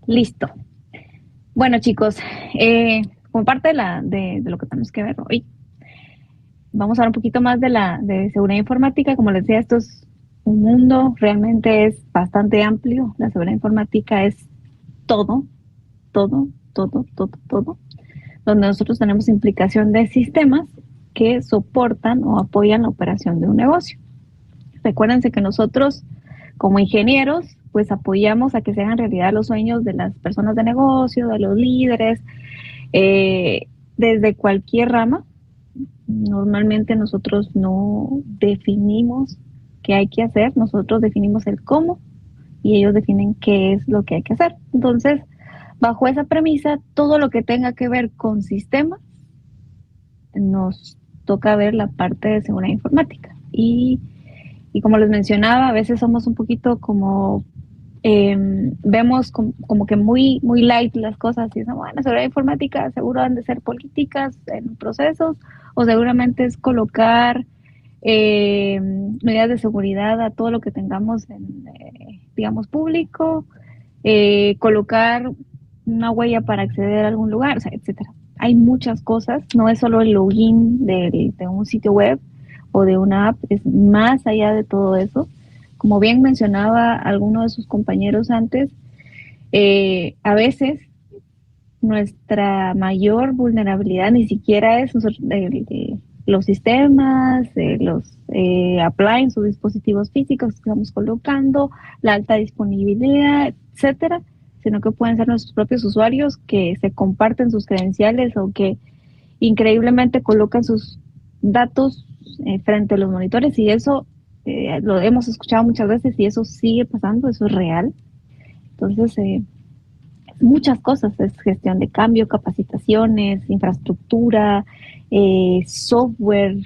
Listo. Bueno, chicos, como parte de lo que tenemos que ver hoy, vamos a hablar un poquito más de seguridad informática. Como les decía, esto es un mundo, realmente es bastante amplio. La seguridad informática es todo, todo, todo, todo, todo, donde nosotros tenemos implicación de sistemas que soportan o apoyan la operación de un negocio. Recuérdense que nosotros, como ingenieros, pues apoyamos a que se hagan realidad los sueños de las personas de negocio, de los líderes, eh, desde cualquier rama. Normalmente nosotros no definimos qué hay que hacer, nosotros definimos el cómo y ellos definen qué es lo que hay que hacer. Entonces, bajo esa premisa, todo lo que tenga que ver con sistemas, nos toca ver la parte de seguridad informática. Y como les mencionaba, a veces somos un poquito como vemos como que muy light las cosas y dicen, bueno, seguridad informática seguro han de ser políticas en procesos o seguramente es colocar medidas de seguridad a todo lo que tengamos en, digamos, público, colocar una huella para acceder a algún lugar, o sea, etcétera. Hay muchas cosas, no es solo el login de un sitio web o de una app, es más allá de todo eso. Como bien mencionaba alguno de sus compañeros antes, a veces nuestra mayor vulnerabilidad ni siquiera es los sistemas, los appliances o dispositivos físicos que estamos colocando, la alta disponibilidad, etcétera, sino que pueden ser nuestros propios usuarios que se comparten sus credenciales o que increíblemente colocan sus datos frente a los monitores y eso lo hemos escuchado muchas veces y eso sigue pasando, eso es real. Entonces, muchas cosas, es gestión de cambio, capacitaciones, infraestructura, software,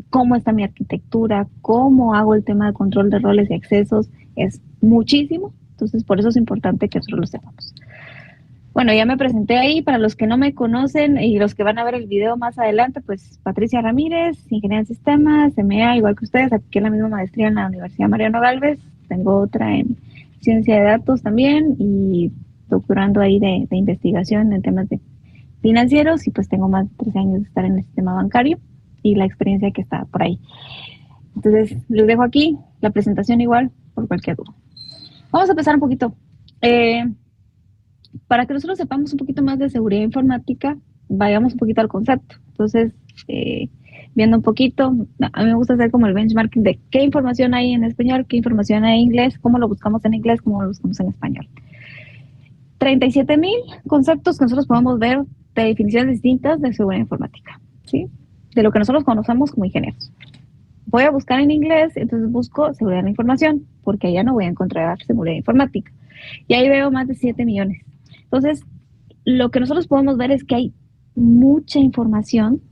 cómo está mi arquitectura, cómo hago el tema de control de roles y accesos, es muchísimo, entonces por eso es importante que nosotros lo sepamos. Bueno, ya me presenté ahí, para los que no me conocen y los que van a ver el video más adelante, pues Patricia Ramírez, ingeniera en sistemas, MA, igual que ustedes, aquí en la misma maestría en la Universidad Mariano Galvez, tengo otra en ciencia de datos también y doctorando ahí de investigación en temas de financieros y pues tengo más de 13 años de estar en el sistema bancario y la experiencia que está por ahí. Entonces, les dejo aquí la presentación igual por cualquier duda. Vamos a empezar un poquito. Eh, para que nosotros sepamos un poquito más de seguridad informática, vayamos un poquito al concepto. Entonces, viendo un poquito, a mí me gusta hacer como el benchmarking de qué información hay en español, qué información hay en inglés, cómo lo buscamos en inglés, cómo lo buscamos en español. 37,000 conceptos que nosotros podemos ver de definiciones distintas de seguridad informática, ¿sí? De lo que nosotros conocemos como ingenieros. Voy a buscar en inglés, entonces busco seguridad de la información, porque allá no voy a encontrar seguridad informática. Y ahí veo más de 7 millones. Entonces, lo que nosotros podemos ver es que hay mucha información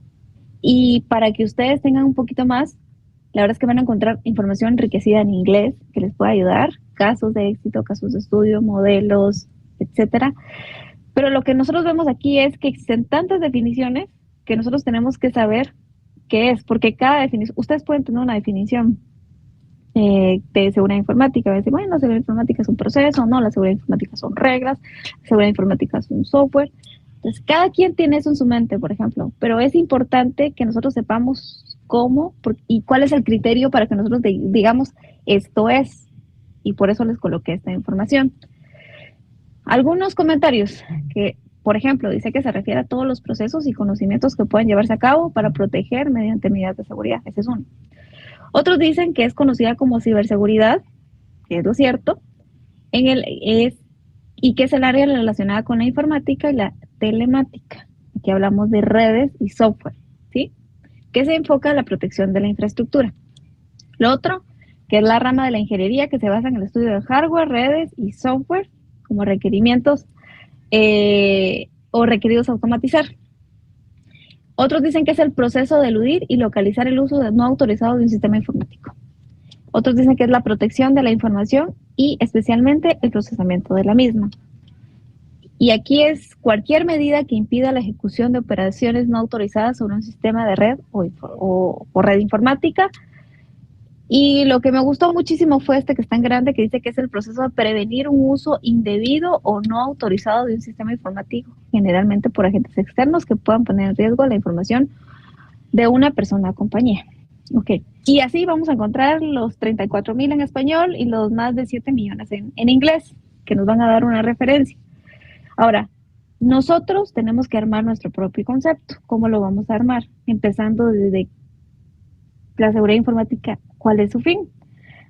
y para que ustedes tengan un poquito más, la verdad es que van a encontrar información enriquecida en inglés que les pueda ayudar, casos de éxito, casos de estudio, modelos, etcétera. Pero lo que nosotros vemos aquí es que existen tantas definiciones que nosotros tenemos que saber qué es, porque cada definición, ustedes pueden tener una definición de seguridad informática, decir, bueno, la seguridad informática es un proceso, no, la seguridad informática son reglas, la seguridad informática es un software. Entonces, cada quien tiene eso en su mente, por ejemplo, pero es importante que nosotros sepamos cómo y cuál es el criterio para que nosotros digamos esto es, y por eso les coloqué esta información. Algunos comentarios que, por ejemplo, dice que se refiere a todos los procesos y conocimientos que pueden llevarse a cabo para proteger mediante medidas de seguridad. Ese es uno. Otros dicen que es conocida como ciberseguridad, que es lo cierto, y que es el área relacionada con la informática y la telemática. Aquí hablamos de redes y software, ¿sí? Que se enfoca en la protección de la infraestructura. Lo otro, que es la rama de la ingeniería que se basa en el estudio de hardware, redes y software como requerimientos o requeridos a automatizar. Otros dicen que es el proceso de eludir y localizar el uso no autorizado de un sistema informático. Otros dicen que es la protección de la información y especialmente el procesamiento de la misma. Y aquí es cualquier medida que impida la ejecución de operaciones no autorizadas sobre un sistema de red o red informática Y lo que me gustó muchísimo fue este que está en grande, que dice que es el proceso de prevenir un uso indebido o no autorizado de un sistema informático, generalmente por agentes externos que puedan poner en riesgo la información de una persona o compañía. Ok, y así vamos a encontrar los 34,000 en español y los más de 7 millones en inglés, que nos van a dar una referencia. Ahora, nosotros tenemos que armar nuestro propio concepto. ¿Cómo lo vamos a armar? Empezando desde la seguridad informática, ¿cuál es su fin?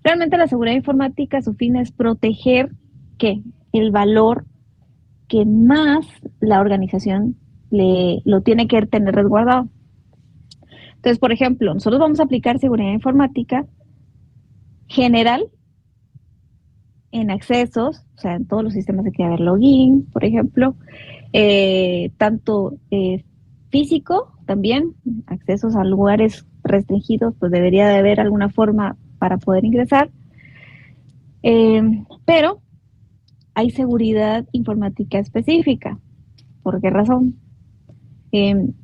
Realmente la seguridad informática, su fin es proteger ¿qué? El valor que más la organización lo tiene que tener resguardado. Entonces, por ejemplo, nosotros vamos a aplicar seguridad informática general en accesos, o sea, en todos los sistemas de que haber login, por ejemplo, tanto físico también, accesos a lugares restringidos, pues debería de haber alguna forma para poder ingresar, pero hay seguridad informática específica. ¿Por qué razón?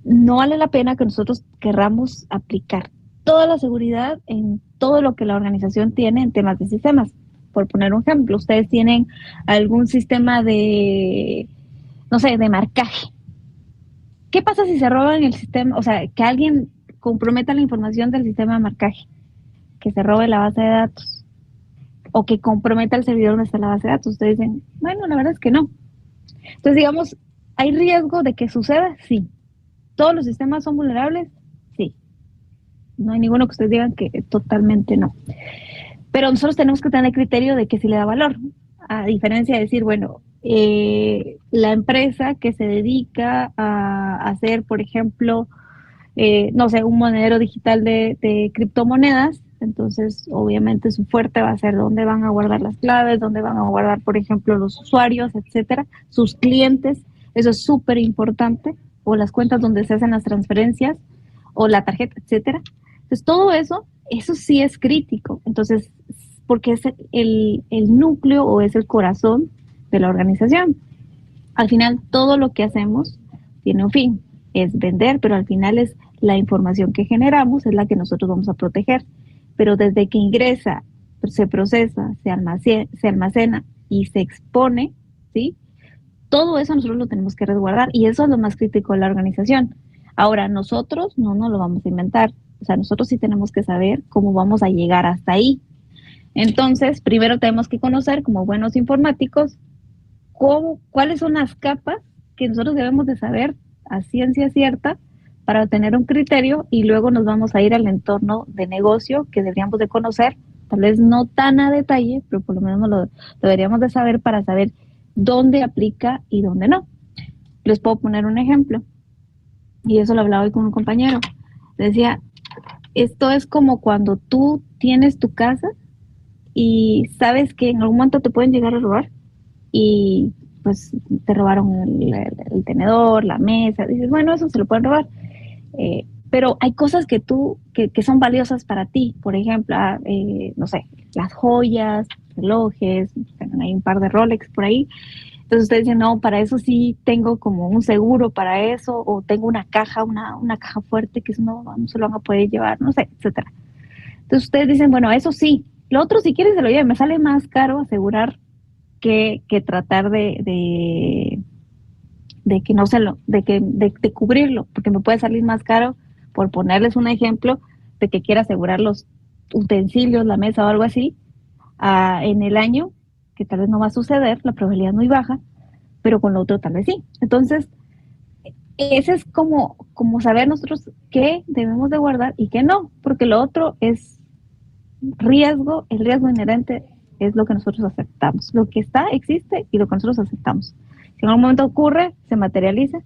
No vale la pena que nosotros querramos aplicar toda la seguridad en todo lo que la organización tiene en temas de sistemas. Por poner un ejemplo, ustedes tienen algún sistema de, no sé, de marcaje. ¿Qué pasa si se roban el sistema? O sea, que alguien comprometa la información del sistema de marcaje, que se robe la base de datos o que comprometa el servidor donde está la base de datos. Ustedes dicen, bueno, la verdad es que no. Entonces, digamos, ¿hay riesgo de que suceda? Sí. ¿Todos los sistemas son vulnerables? Sí. No hay ninguno que ustedes digan que totalmente no. Pero nosotros tenemos que tener criterio de que sí le da valor. A diferencia de decir, bueno, la empresa que se dedica a hacer, por ejemplo, no sé, un monedero digital de criptomonedas, entonces obviamente su fuerte va a ser dónde van a guardar las claves, dónde van a guardar, por ejemplo, los usuarios, etcétera, sus clientes, eso es súper importante, o las cuentas donde se hacen las transferencias, o la tarjeta, etcétera. Entonces todo eso sí es crítico, entonces, porque es el núcleo o es el corazón de la organización. Al final, todo lo que hacemos tiene un fin, es vender, pero al final es la información que generamos, es la que nosotros vamos a proteger. Pero desde que ingresa, se procesa, se almacena y se expone, ¿sí? Todo eso nosotros lo tenemos que resguardar y eso es lo más crítico de la organización. Ahora, nosotros no nos lo vamos a inventar. O sea, nosotros sí tenemos que saber cómo vamos a llegar hasta ahí. Entonces, primero tenemos que conocer como buenos informáticos cuáles son las capas que nosotros debemos de saber a ciencia cierta para tener un criterio y luego nos vamos a ir al entorno de negocio que deberíamos de conocer, tal vez no tan a detalle, pero por lo menos lo deberíamos de saber para saber dónde aplica y dónde no. Les puedo poner un ejemplo y eso lo hablaba hoy con un compañero. Decía, esto es como cuando tú tienes tu casa y sabes que en algún momento te pueden llegar a robar y pues te robaron el tenedor, la mesa, dices, bueno, eso se lo pueden robar. Pero hay cosas que son valiosas para ti, por ejemplo, no sé, las joyas, relojes, hay un par de Rolex por ahí. Entonces ustedes dicen, no, para eso sí tengo como un seguro para eso, o tengo una caja, una caja fuerte que eso no se lo van a poder llevar, no sé, etcétera. Entonces ustedes dicen, bueno, eso sí, lo otro si quieres se lo lleve, me sale más caro asegurar que tratar de que no se lo, de cubrirlo, porque me puede salir más caro, por ponerles un ejemplo, de que quiera asegurar los utensilios, la mesa o algo así, en el año, que tal vez no va a suceder, la probabilidad es muy baja, pero con lo otro tal vez sí. Entonces, ese es como saber nosotros qué debemos de guardar y qué no, porque lo otro es riesgo, el riesgo inherente es lo que nosotros aceptamos. Lo que está, existe y lo que nosotros aceptamos. Si en algún momento ocurre, se materializa,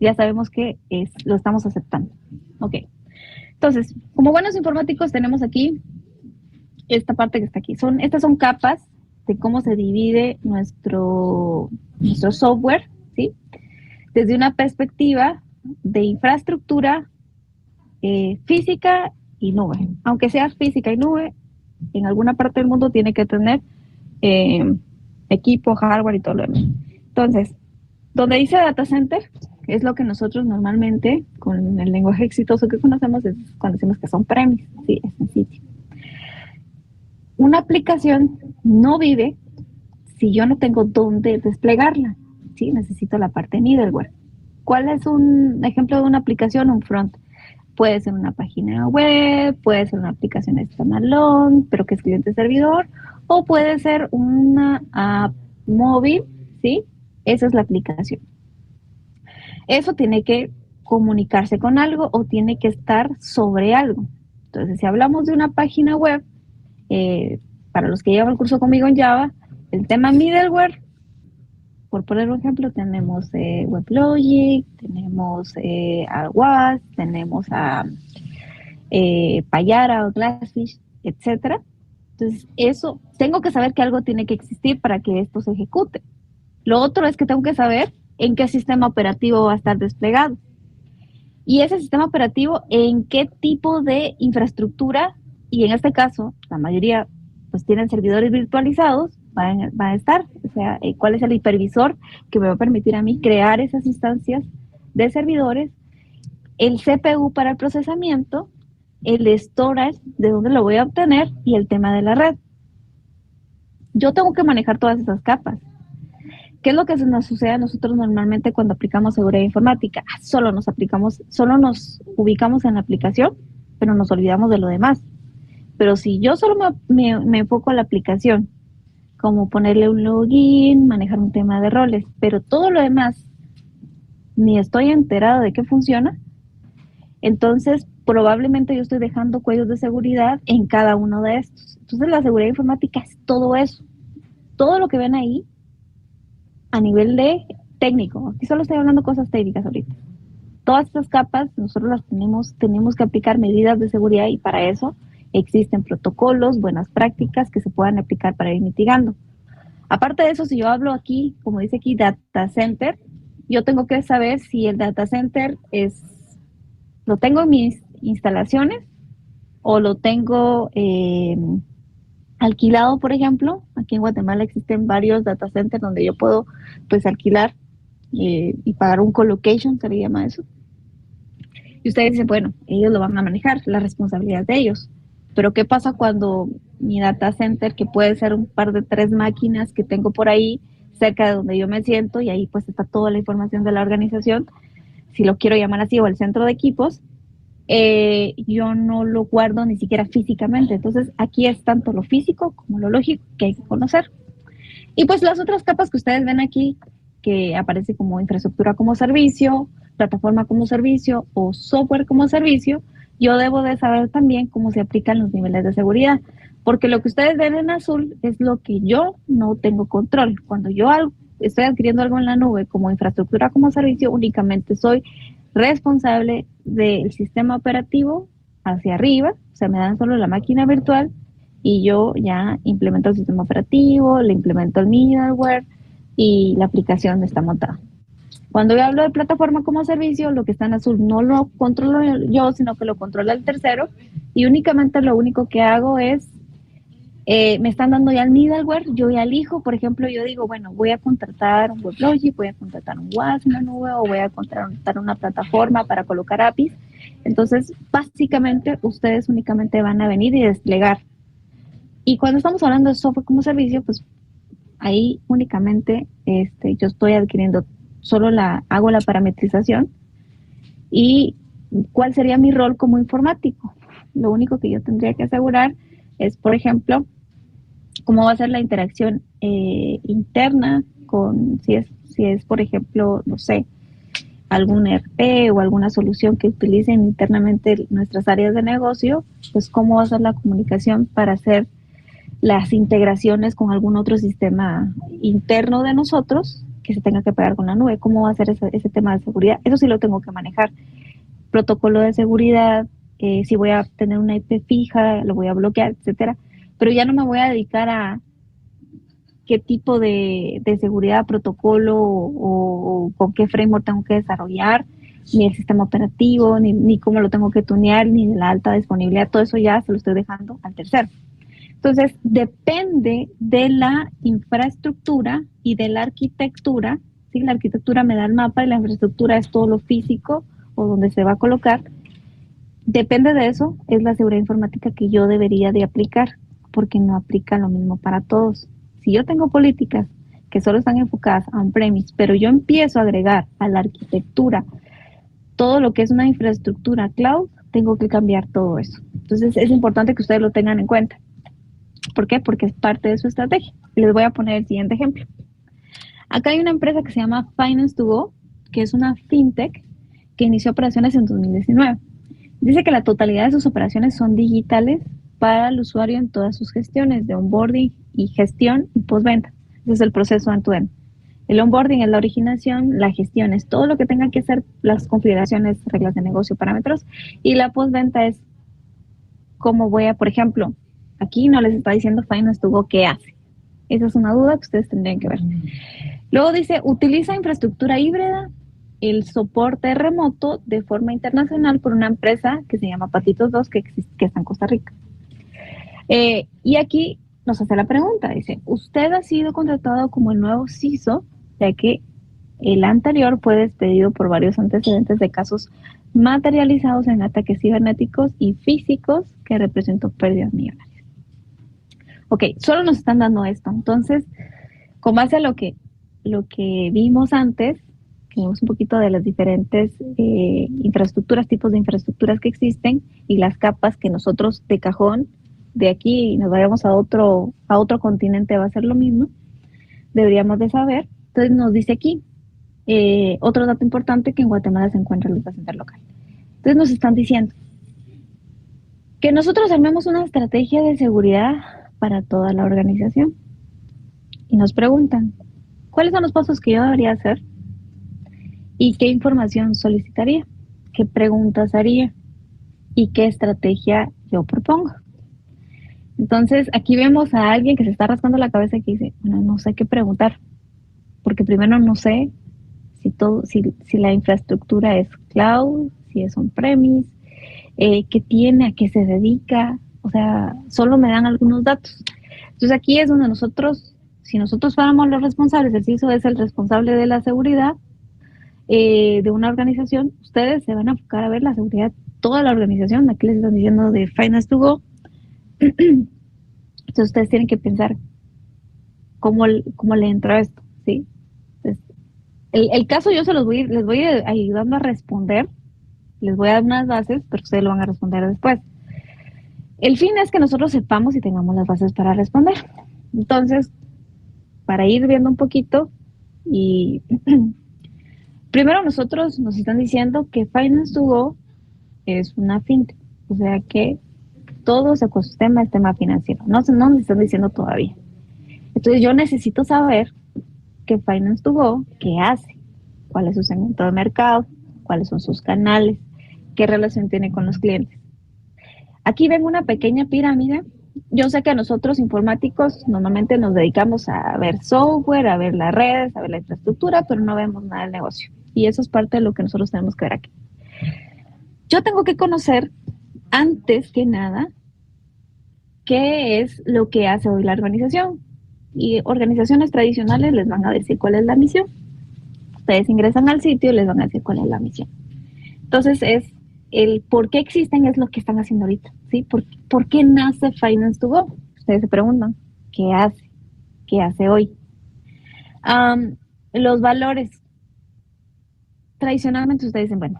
ya sabemos que lo estamos aceptando. Ok. Entonces, como buenos informáticos tenemos aquí esta parte que está aquí. Estas son capas de cómo se divide nuestro software, ¿sí? Desde una perspectiva de infraestructura física y nube. Aunque sea física y nube, en alguna parte del mundo tiene que tener equipo, hardware y todo lo demás. Entonces, donde dice data center, es lo que nosotros normalmente, con el lenguaje exitoso que conocemos, es cuando decimos que son premise, sí, es en sitio. Una aplicación no vive si yo no tengo dónde desplegarla. ¿Sí? Necesito la parte middleware. ¿Cuál es un ejemplo de una aplicación? Un front. Puede ser una página web, puede ser una aplicación standalone, pero que es cliente-servidor, o puede ser una app móvil, ¿sí? Esa es la aplicación. Eso tiene que comunicarse con algo o tiene que estar sobre algo. Entonces, si hablamos de una página web, para los que llevan el curso conmigo en Java, el tema middleware, por poner un ejemplo, tenemos WebLogic, tenemos a WAS, tenemos a Payara o Glassfish, etcétera. Entonces, eso, tengo que saber que algo tiene que existir para que esto se ejecute. Lo otro es que tengo que saber en qué sistema operativo va a estar desplegado. Y ese sistema operativo, en qué tipo de infraestructura, y en este caso, la mayoría pues tienen servidores virtualizados, van a estar, o sea, cuál es el hipervisor que me va a permitir a mí crear esas instancias de servidores, el CPU para el procesamiento, el storage, de dónde lo voy a obtener y el tema de la red. Yo tengo que manejar todas esas capas. ¿Qué es lo que nos sucede a nosotros normalmente cuando aplicamos seguridad informática? Solo nos ubicamos en la aplicación, pero nos olvidamos de lo demás. Pero si yo solo me enfoco a la aplicación, como ponerle un login, manejar un tema de roles, pero todo lo demás ni estoy enterado de qué funciona, entonces probablemente yo estoy dejando cuellos de seguridad en cada uno de estos. Entonces la seguridad informática es todo eso. Todo lo que ven ahí a nivel de técnico. Aquí solo estoy hablando cosas técnicas ahorita. Todas estas capas nosotros las tenemos que aplicar medidas de seguridad y para eso existen protocolos, buenas prácticas que se puedan aplicar para ir mitigando. Aparte de eso, si yo hablo aquí, como dice aquí, data center, yo tengo que saber si el data center lo tengo en mis instalaciones o lo tengo alquilado, por ejemplo. Aquí en Guatemala existen varios data centers donde yo puedo pues alquilar y pagar un colocation, se le llama eso. Y ustedes dicen, bueno, ellos lo van a manejar, la responsabilidad de ellos. Pero ¿qué pasa cuando mi data center, que puede ser un par de 3 máquinas que tengo por ahí cerca de donde yo me siento y ahí pues está toda la información de la organización, si lo quiero llamar así, o el centro de equipos, yo no lo guardo ni siquiera físicamente. Entonces aquí es tanto lo físico como lo lógico que hay que conocer. Y pues las otras capas que ustedes ven aquí, que aparece como infraestructura como servicio, plataforma como servicio o software como servicio, yo debo de saber también cómo se aplican los niveles de seguridad, porque lo que ustedes ven en azul es lo que yo no tengo control. Cuando yo estoy adquiriendo algo en la nube como infraestructura como servicio, únicamente soy responsable del sistema operativo hacia arriba, o sea, me dan solo la máquina virtual y yo ya implemento el sistema operativo, le implemento el middleware y la aplicación está montada. Cuando yo hablo de plataforma como servicio, lo que está en azul no lo controlo yo, sino que lo controla el tercero y únicamente lo único que hago es, me están dando ya el middleware, yo ya elijo, por ejemplo, yo digo, bueno, voy a contratar un WebLogic, voy a contratar un WAS en la nube o voy a contratar una plataforma para colocar APIs. Entonces, básicamente, ustedes únicamente van a venir y desplegar. Y cuando estamos hablando de software como servicio, pues ahí únicamente yo estoy adquiriendo, hago la parametrización y cuál sería mi rol como informático. Lo único que yo tendría que asegurar es, por ejemplo, cómo va a ser la interacción interna con, si es, por ejemplo, no sé, algún ERP o alguna solución que utilicen internamente nuestras áreas de negocio, pues cómo va a ser la comunicación para hacer las integraciones con algún otro sistema interno de nosotros que se tenga que pegar con la nube. ¿Cómo va a ser ese tema de seguridad? Eso sí lo tengo que manejar. Protocolo de seguridad, si voy a tener una IP fija, lo voy a bloquear, etcétera. Pero ya no me voy a dedicar a qué tipo de seguridad, protocolo o con qué framework tengo que desarrollar, ni el sistema operativo, ni cómo lo tengo que tunear, ni de la alta disponibilidad. Todo eso ya se lo estoy dejando al tercero. Entonces, depende de la infraestructura y de la arquitectura. ¿Sí? La arquitectura me da el mapa y la infraestructura es todo lo físico o donde se va a colocar. Depende de eso, es la seguridad informática que yo debería de aplicar. porque no aplica lo mismo para todos. Si yo tengo políticas que solo están enfocadas a on-premise, pero yo empiezo a agregar a la arquitectura todo lo que es una infraestructura cloud, tengo que cambiar todo eso. Entonces es importante que ustedes lo tengan en cuenta. ¿Por qué? Porque es parte de su estrategia. Les voy a poner el siguiente ejemplo. Acá hay una empresa que se llama Finance2Go, que es una fintech que inició operaciones en 2019. Dice que la totalidad de sus operaciones son digitales para el usuario en todas sus gestiones de onboarding y gestión y postventa. Ese es el proceso end-to-end. El onboarding es la originación, la gestión es todo lo que tengan que hacer, las configuraciones, reglas de negocio, parámetros, y la postventa es cómo voy a, por ejemplo, aquí no les está diciendo Finance2Go qué hace. Esa es una duda que ustedes tendrían que ver. Luego dice, utiliza infraestructura híbrida, el soporte remoto de forma internacional por una empresa que se llama Patitos 2, que está en Costa Rica. Y aquí nos hace la pregunta, dice, usted ha sido contratado como el nuevo CISO, ya que el anterior fue despedido por varios antecedentes de casos materializados en ataques cibernéticos y físicos que representó pérdidas millonarias. Ok, solo nos están dando esto. Entonces, con base a lo que vimos antes, que vimos un poquito de las diferentes infraestructuras, tipos de infraestructuras que existen y las capas que nosotros de cajón, de aquí y nos vayamos a otro continente va a ser lo mismo, deberíamos de saber. Entonces nos dice aquí, otro dato importante, que en Guatemala se encuentra el data center local. Entonces nos están diciendo que nosotros armemos una estrategia de seguridad para toda la organización. Y nos preguntan, ¿cuáles son los pasos que yo debería hacer? ¿Y qué información solicitaría? ¿Qué preguntas haría? ¿Y qué estrategia yo propongo? Entonces, aquí vemos a alguien que se está rascando la cabeza y que dice, bueno, no sé qué preguntar, porque primero no sé si la infraestructura es cloud, si es on-premise, qué tiene, a qué se dedica, o sea, solo me dan algunos datos. Entonces, aquí es donde nosotros, si nosotros fuéramos los responsables, el CISO es el responsable de la seguridad de una organización, ustedes se van a enfocar a ver la seguridad de toda la organización. Aquí les están diciendo de Finance2Go. Entonces ustedes tienen que pensar cómo le entra esto, ¿sí? Entonces, el caso yo les voy ayudando a responder, les voy a dar unas bases, pero ustedes lo van a responder después. El fin es que nosotros sepamos y tengamos las bases para responder. Entonces, para ir viendo un poquito, y primero nosotros nos están diciendo que Finance2Go es una fintech, o sea que todo su ecosistema es tema financiero. No nos están diciendo todavía. Entonces yo necesito saber qué Finance2Go, qué hace, cuál es su segmento de mercado, cuáles son sus canales, qué relación tiene con los clientes. Aquí ven una pequeña pirámide. Yo sé que nosotros informáticos normalmente nos dedicamos a ver software, a ver las redes, a ver la infraestructura, pero no vemos nada del negocio. Y eso es parte de lo que nosotros tenemos que ver aquí. Yo tengo que conocer, antes que nada, qué es lo que hace hoy la organización. Y organizaciones tradicionales les van a decir cuál es la misión. Ustedes ingresan al sitio y les van a decir cuál es la misión. Entonces es el por qué existen, es lo que están haciendo ahorita, ¿sí? ¿Por qué nace Finance2Go? Ustedes se preguntan, ¿qué hace? ¿Qué hace hoy? Los valores. Tradicionalmente ustedes dicen, bueno,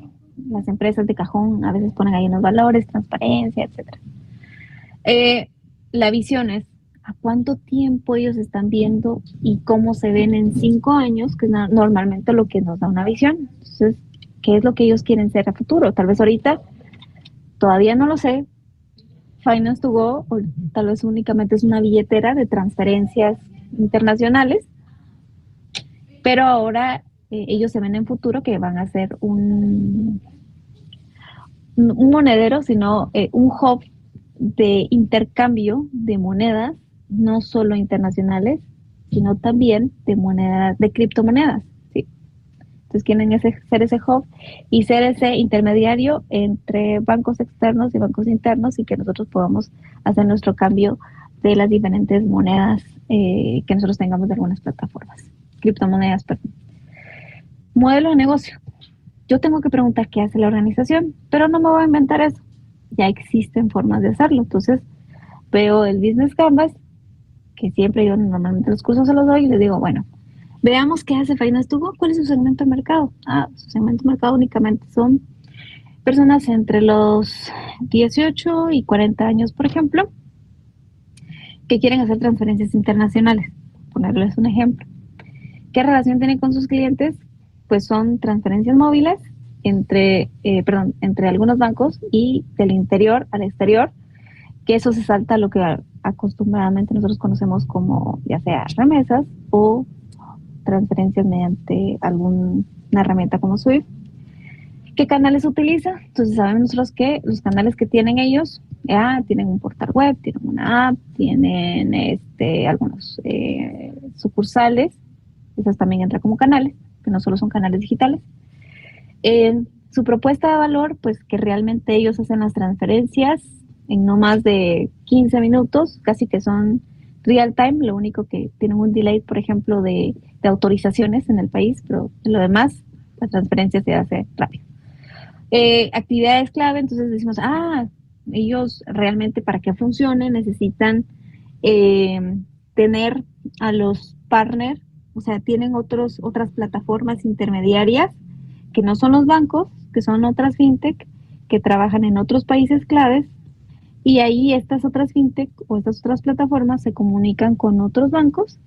las empresas de cajón a veces ponen ahí unos valores, transparencia, etc. La visión es a cuánto tiempo ellos están viendo y cómo se ven en 5 años, que es normalmente lo que nos da una visión. Entonces, ¿qué es lo que ellos quieren ser a futuro? Tal vez ahorita todavía no lo sé. Finance2Go, o tal vez únicamente es una billetera de transferencias internacionales, pero ahora ellos se ven en futuro que van a ser un monedero, sino un hub de intercambio de monedas, no solo internacionales, sino también de monedas, de criptomonedas, ¿sí? Entonces quieren ser ese hub y ser ese intermediario entre bancos externos y bancos internos, y que nosotros podamos hacer nuestro cambio de las diferentes monedas que nosotros tengamos de algunas plataformas, criptomonedas, perdón. Modelo de negocio. Yo tengo que preguntar qué hace la organización, pero no me voy a inventar eso. Ya existen formas de hacerlo. Entonces, veo el Business Canvas, que siempre yo normalmente los cursos se los doy y les digo, bueno, veamos qué hace Finance to Go, cuál es su segmento de mercado. Su segmento de mercado únicamente son personas entre los 18 y 40 años, por ejemplo, que quieren hacer transferencias internacionales, ponerles un ejemplo. ¿Qué relación tienen con sus clientes? Pues son transferencias móviles entre algunos bancos y del interior al exterior, que eso se salta a lo que acostumbradamente nosotros conocemos como ya sea remesas o transferencias mediante alguna herramienta como Swift. ¿Qué canales utiliza? Entonces sabemos nosotros que los canales que tienen ellos, tienen un portal web, tienen una app, tienen algunos sucursales, esas también entran como canales, que no solo son canales digitales. Su propuesta de valor, pues que realmente ellos hacen las transferencias en no más de 15 minutos, casi que son real time, lo único que tienen un delay, por ejemplo, de autorizaciones en el país, pero lo demás, la transferencia se hace rápido. Actividades clave, entonces decimos, ellos realmente para que funcione necesitan tener a los partners, o sea, tienen otras plataformas intermediarias que no son los bancos, que son otras fintech que trabajan en otros países claves, y ahí estas otras fintech o estas otras plataformas se comunican con otros bancos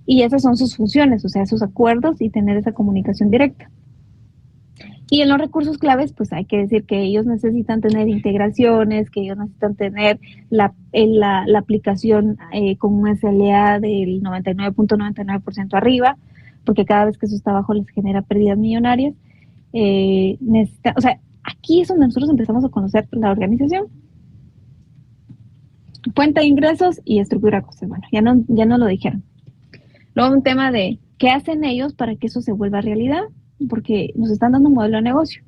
y esas son sus funciones, o sea, sus acuerdos y tener esa comunicación directa. Y en los recursos claves, pues hay que decir que ellos necesitan tener integraciones, que ellos necesitan tener la aplicación con un SLA del 99.99% arriba, porque cada vez que eso está abajo les genera pérdidas millonarias. O sea, aquí es donde nosotros empezamos a conocer la organización. Fuente de ingresos y estructura de costos. Bueno, ya no lo dijeron. Luego un tema de qué hacen ellos para que eso se vuelva realidad, porque nos están dando un modelo de negocio.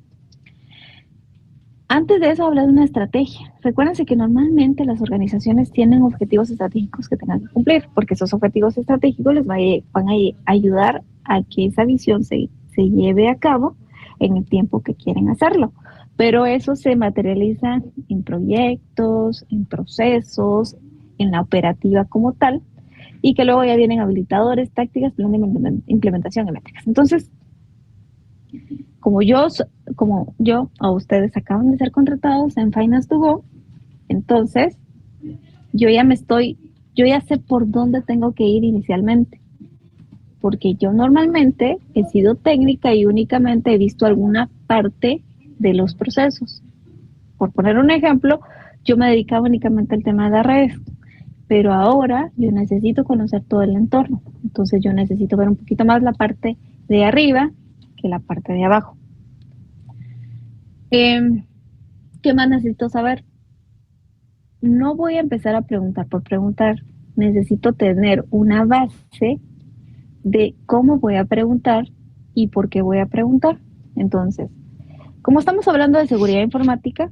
Antes de eso, hablar de una estrategia. Recuérdense que normalmente las organizaciones tienen objetivos estratégicos que tengan que cumplir, porque esos objetivos estratégicos les van a ayudar a que esa visión se lleve a cabo en el tiempo que quieren hacerlo. Pero eso se materializa en proyectos, en procesos, en la operativa como tal, y que luego ya vienen habilitadores, tácticas, plan de implementación y métricas. Entonces, como yo o ustedes acaban de ser contratados en Finance to Go, entonces yo ya sé por dónde tengo que ir inicialmente, porque yo normalmente he sido técnica y únicamente he visto alguna parte de los procesos. Por poner un ejemplo, yo me dedicaba únicamente al tema de redes, pero ahora yo necesito conocer todo el entorno, entonces yo necesito ver un poquito más la parte de arriba que la parte de abajo. ¿Qué más necesito saber? No voy a empezar a preguntar por preguntar. Necesito tener una base de cómo voy a preguntar y por qué voy a preguntar. Entonces, como estamos hablando de seguridad informática,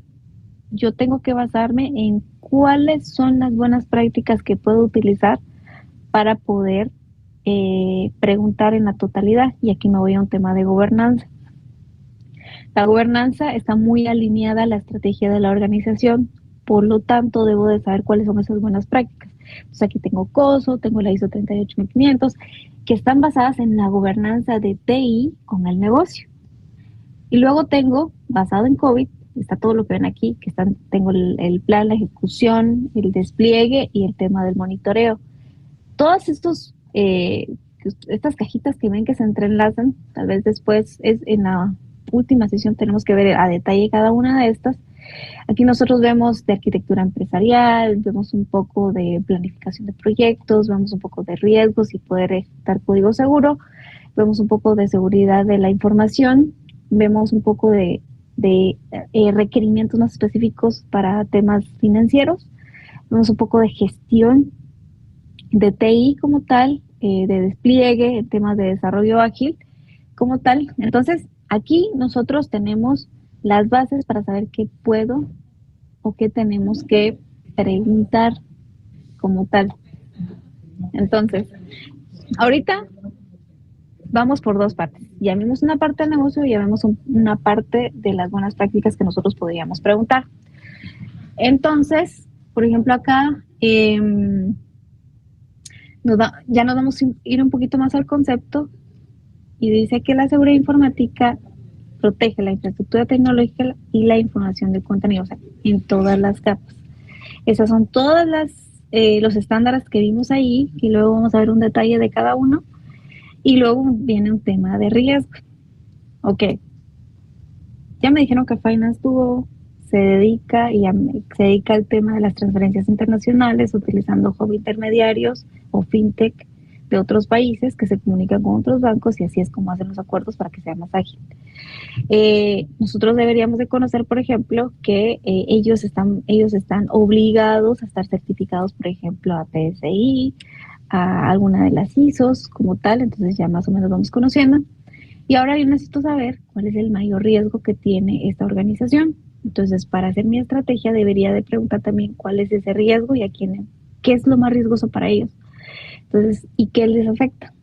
yo tengo que basarme en cuáles son las buenas prácticas que puedo utilizar para poder preguntar en la totalidad. Y aquí me voy a un tema de gobernanza. La gobernanza está muy alineada a la estrategia de la organización, por lo tanto debo de saber cuáles son esas buenas prácticas. Entonces aquí tengo COSO, tengo la ISO 38500, que están basadas en la gobernanza de TI con el negocio. Y luego tengo, basado en COVID, está todo lo que ven aquí, tengo el plan, la ejecución, el despliegue y el tema del monitoreo. Todas estas cajitas que ven que se entrelazan, tal vez después en la última sesión tenemos que ver a detalle cada una de estas. Aquí nosotros vemos de arquitectura empresarial, vemos un poco de planificación de proyectos, vemos un poco de riesgos y poder ejecutar código seguro, vemos un poco de seguridad de la información, vemos un poco de requerimientos más específicos para temas financieros, vemos un poco de gestión de TI como tal, de despliegue, en temas de desarrollo ágil como tal. Entonces, aquí nosotros tenemos las bases para saber qué puedo o qué tenemos que preguntar como tal. Entonces, ahorita vamos por dos partes. Ya vimos una parte del negocio y ya vemos una parte de las buenas prácticas que nosotros podríamos preguntar. Entonces, Por ejemplo, acá ya nos vamos a ir un poquito más al concepto y dice que la seguridad informática protege la infraestructura tecnológica y la información de contenido, o sea, en todas las capas. Esas son todas los estándares que vimos ahí y luego vamos a ver un detalle de cada uno y luego viene un tema de riesgo. Ok, ya me dijeron que Finance Duo se dedica al tema de las transferencias internacionales utilizando hub intermediarios o fintech de otros países que se comunican con otros bancos y así es como hacen los acuerdos para que sea más ágil. Nosotros deberíamos de conocer, por ejemplo, que ellos están obligados a estar certificados, por ejemplo, a PSI, a alguna de las ISOs como tal, entonces ya más o menos vamos conociendo. Y ahora yo necesito saber cuál es el mayor riesgo que tiene esta organización. Entonces, para hacer mi estrategia, debería de preguntar también cuál es ese riesgo y qué es lo más riesgoso para ellos. Entonces, ¿y qué les afecta?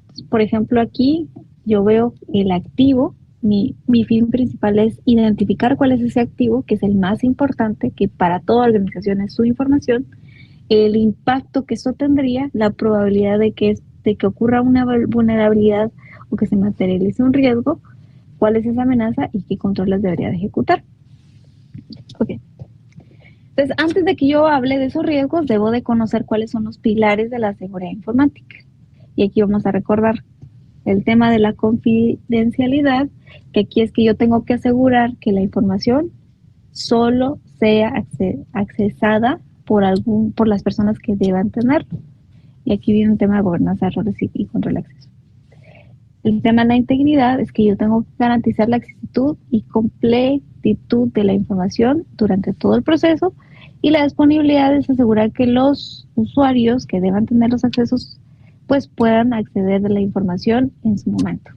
Entonces, por ejemplo, aquí yo veo el activo. Mi fin principal es identificar cuál es ese activo, que es el más importante, que para toda organización es su información, el impacto que eso tendría, la probabilidad de que ocurra una vulnerabilidad o que se materialice un riesgo, cuál es esa amenaza y qué controles debería de ejecutar. Ok. Entonces, antes de que yo hable de esos riesgos, debo de conocer cuáles son los pilares de la seguridad informática. Y aquí vamos a recordar el tema de la confidencialidad, que aquí es que yo tengo que asegurar que la información solo sea accesada por las personas que deban tenerlo. Y aquí viene un tema de gobernanza de errores y control de acceso. El tema de la integridad es que yo tengo que garantizar la exactitud y completitud de la información durante todo el proceso y la disponibilidad es asegurar que los usuarios que deban tener los accesos pues puedan acceder de la información en su momento.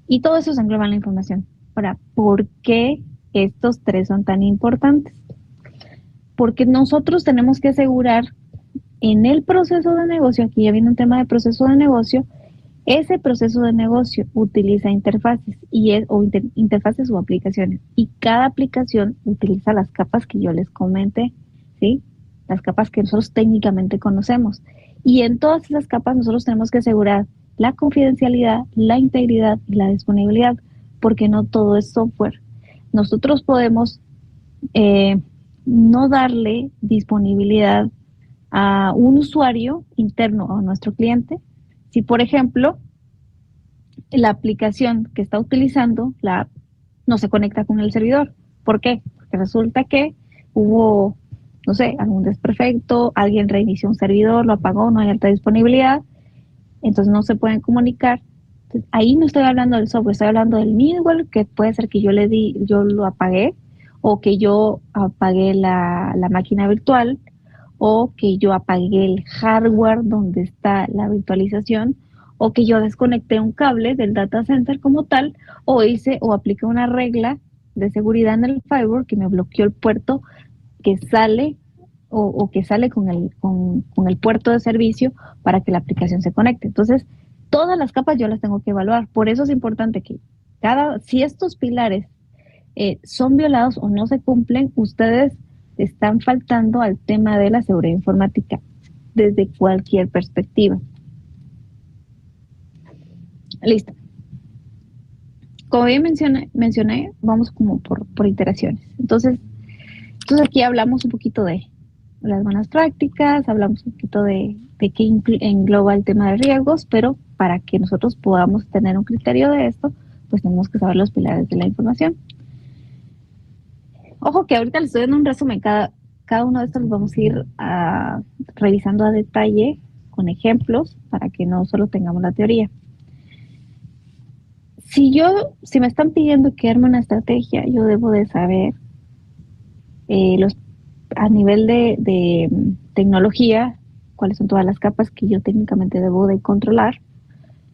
Y todo eso se engloba en la información. Ahora, ¿por qué estos tres son tan importantes? Porque nosotros tenemos que asegurar en el proceso de negocio, aquí ya viene un tema de proceso de negocio, ese proceso de negocio utiliza interfaces interfaces o aplicaciones y cada aplicación utiliza las capas que yo les comenté, ¿sí? Las capas que nosotros técnicamente conocemos. Y en todas esas capas nosotros tenemos que asegurar la confidencialidad, la integridad y la disponibilidad, porque no todo es software. Nosotros podemos eh, no darle disponibilidad a un usuario interno a nuestro cliente si, por ejemplo, la aplicación que está utilizando, la app, no se conecta con el servidor. ¿Por qué? Porque resulta que hubo, no sé, algún desperfecto, alguien reinició un servidor, lo apagó, no hay alta disponibilidad, entonces no se pueden comunicar. Entonces, ahí no estoy hablando del software, estoy hablando del middleware, que puede ser que yo lo apagué, o que yo apagué la máquina virtual, o que yo apagué el hardware donde está la virtualización, o que yo desconecté un cable del data center como tal, o apliqué una regla de seguridad en el firewall que me bloqueó el puerto que sale o que sale con el puerto de servicio para que la aplicación se conecte. Entonces, todas las capas yo las tengo que evaluar. Por eso es importante que si estos pilares son violados o no se cumplen, ustedes están faltando al tema de la seguridad informática desde cualquier perspectiva. Listo. Como bien mencioné vamos como por iteraciones. Entonces aquí hablamos un poquito de las buenas prácticas, hablamos un poquito de qué engloba el tema de riesgos, pero para que nosotros podamos tener un criterio de esto, pues tenemos que saber los pilares de la información. Ojo que ahorita les estoy dando un resumen, cada uno de estos los vamos a ir revisando a detalle con ejemplos para que no solo tengamos la teoría. Si me están pidiendo que arme una estrategia, yo debo de saber a nivel de tecnología, cuáles son todas las capas que yo técnicamente debo de controlar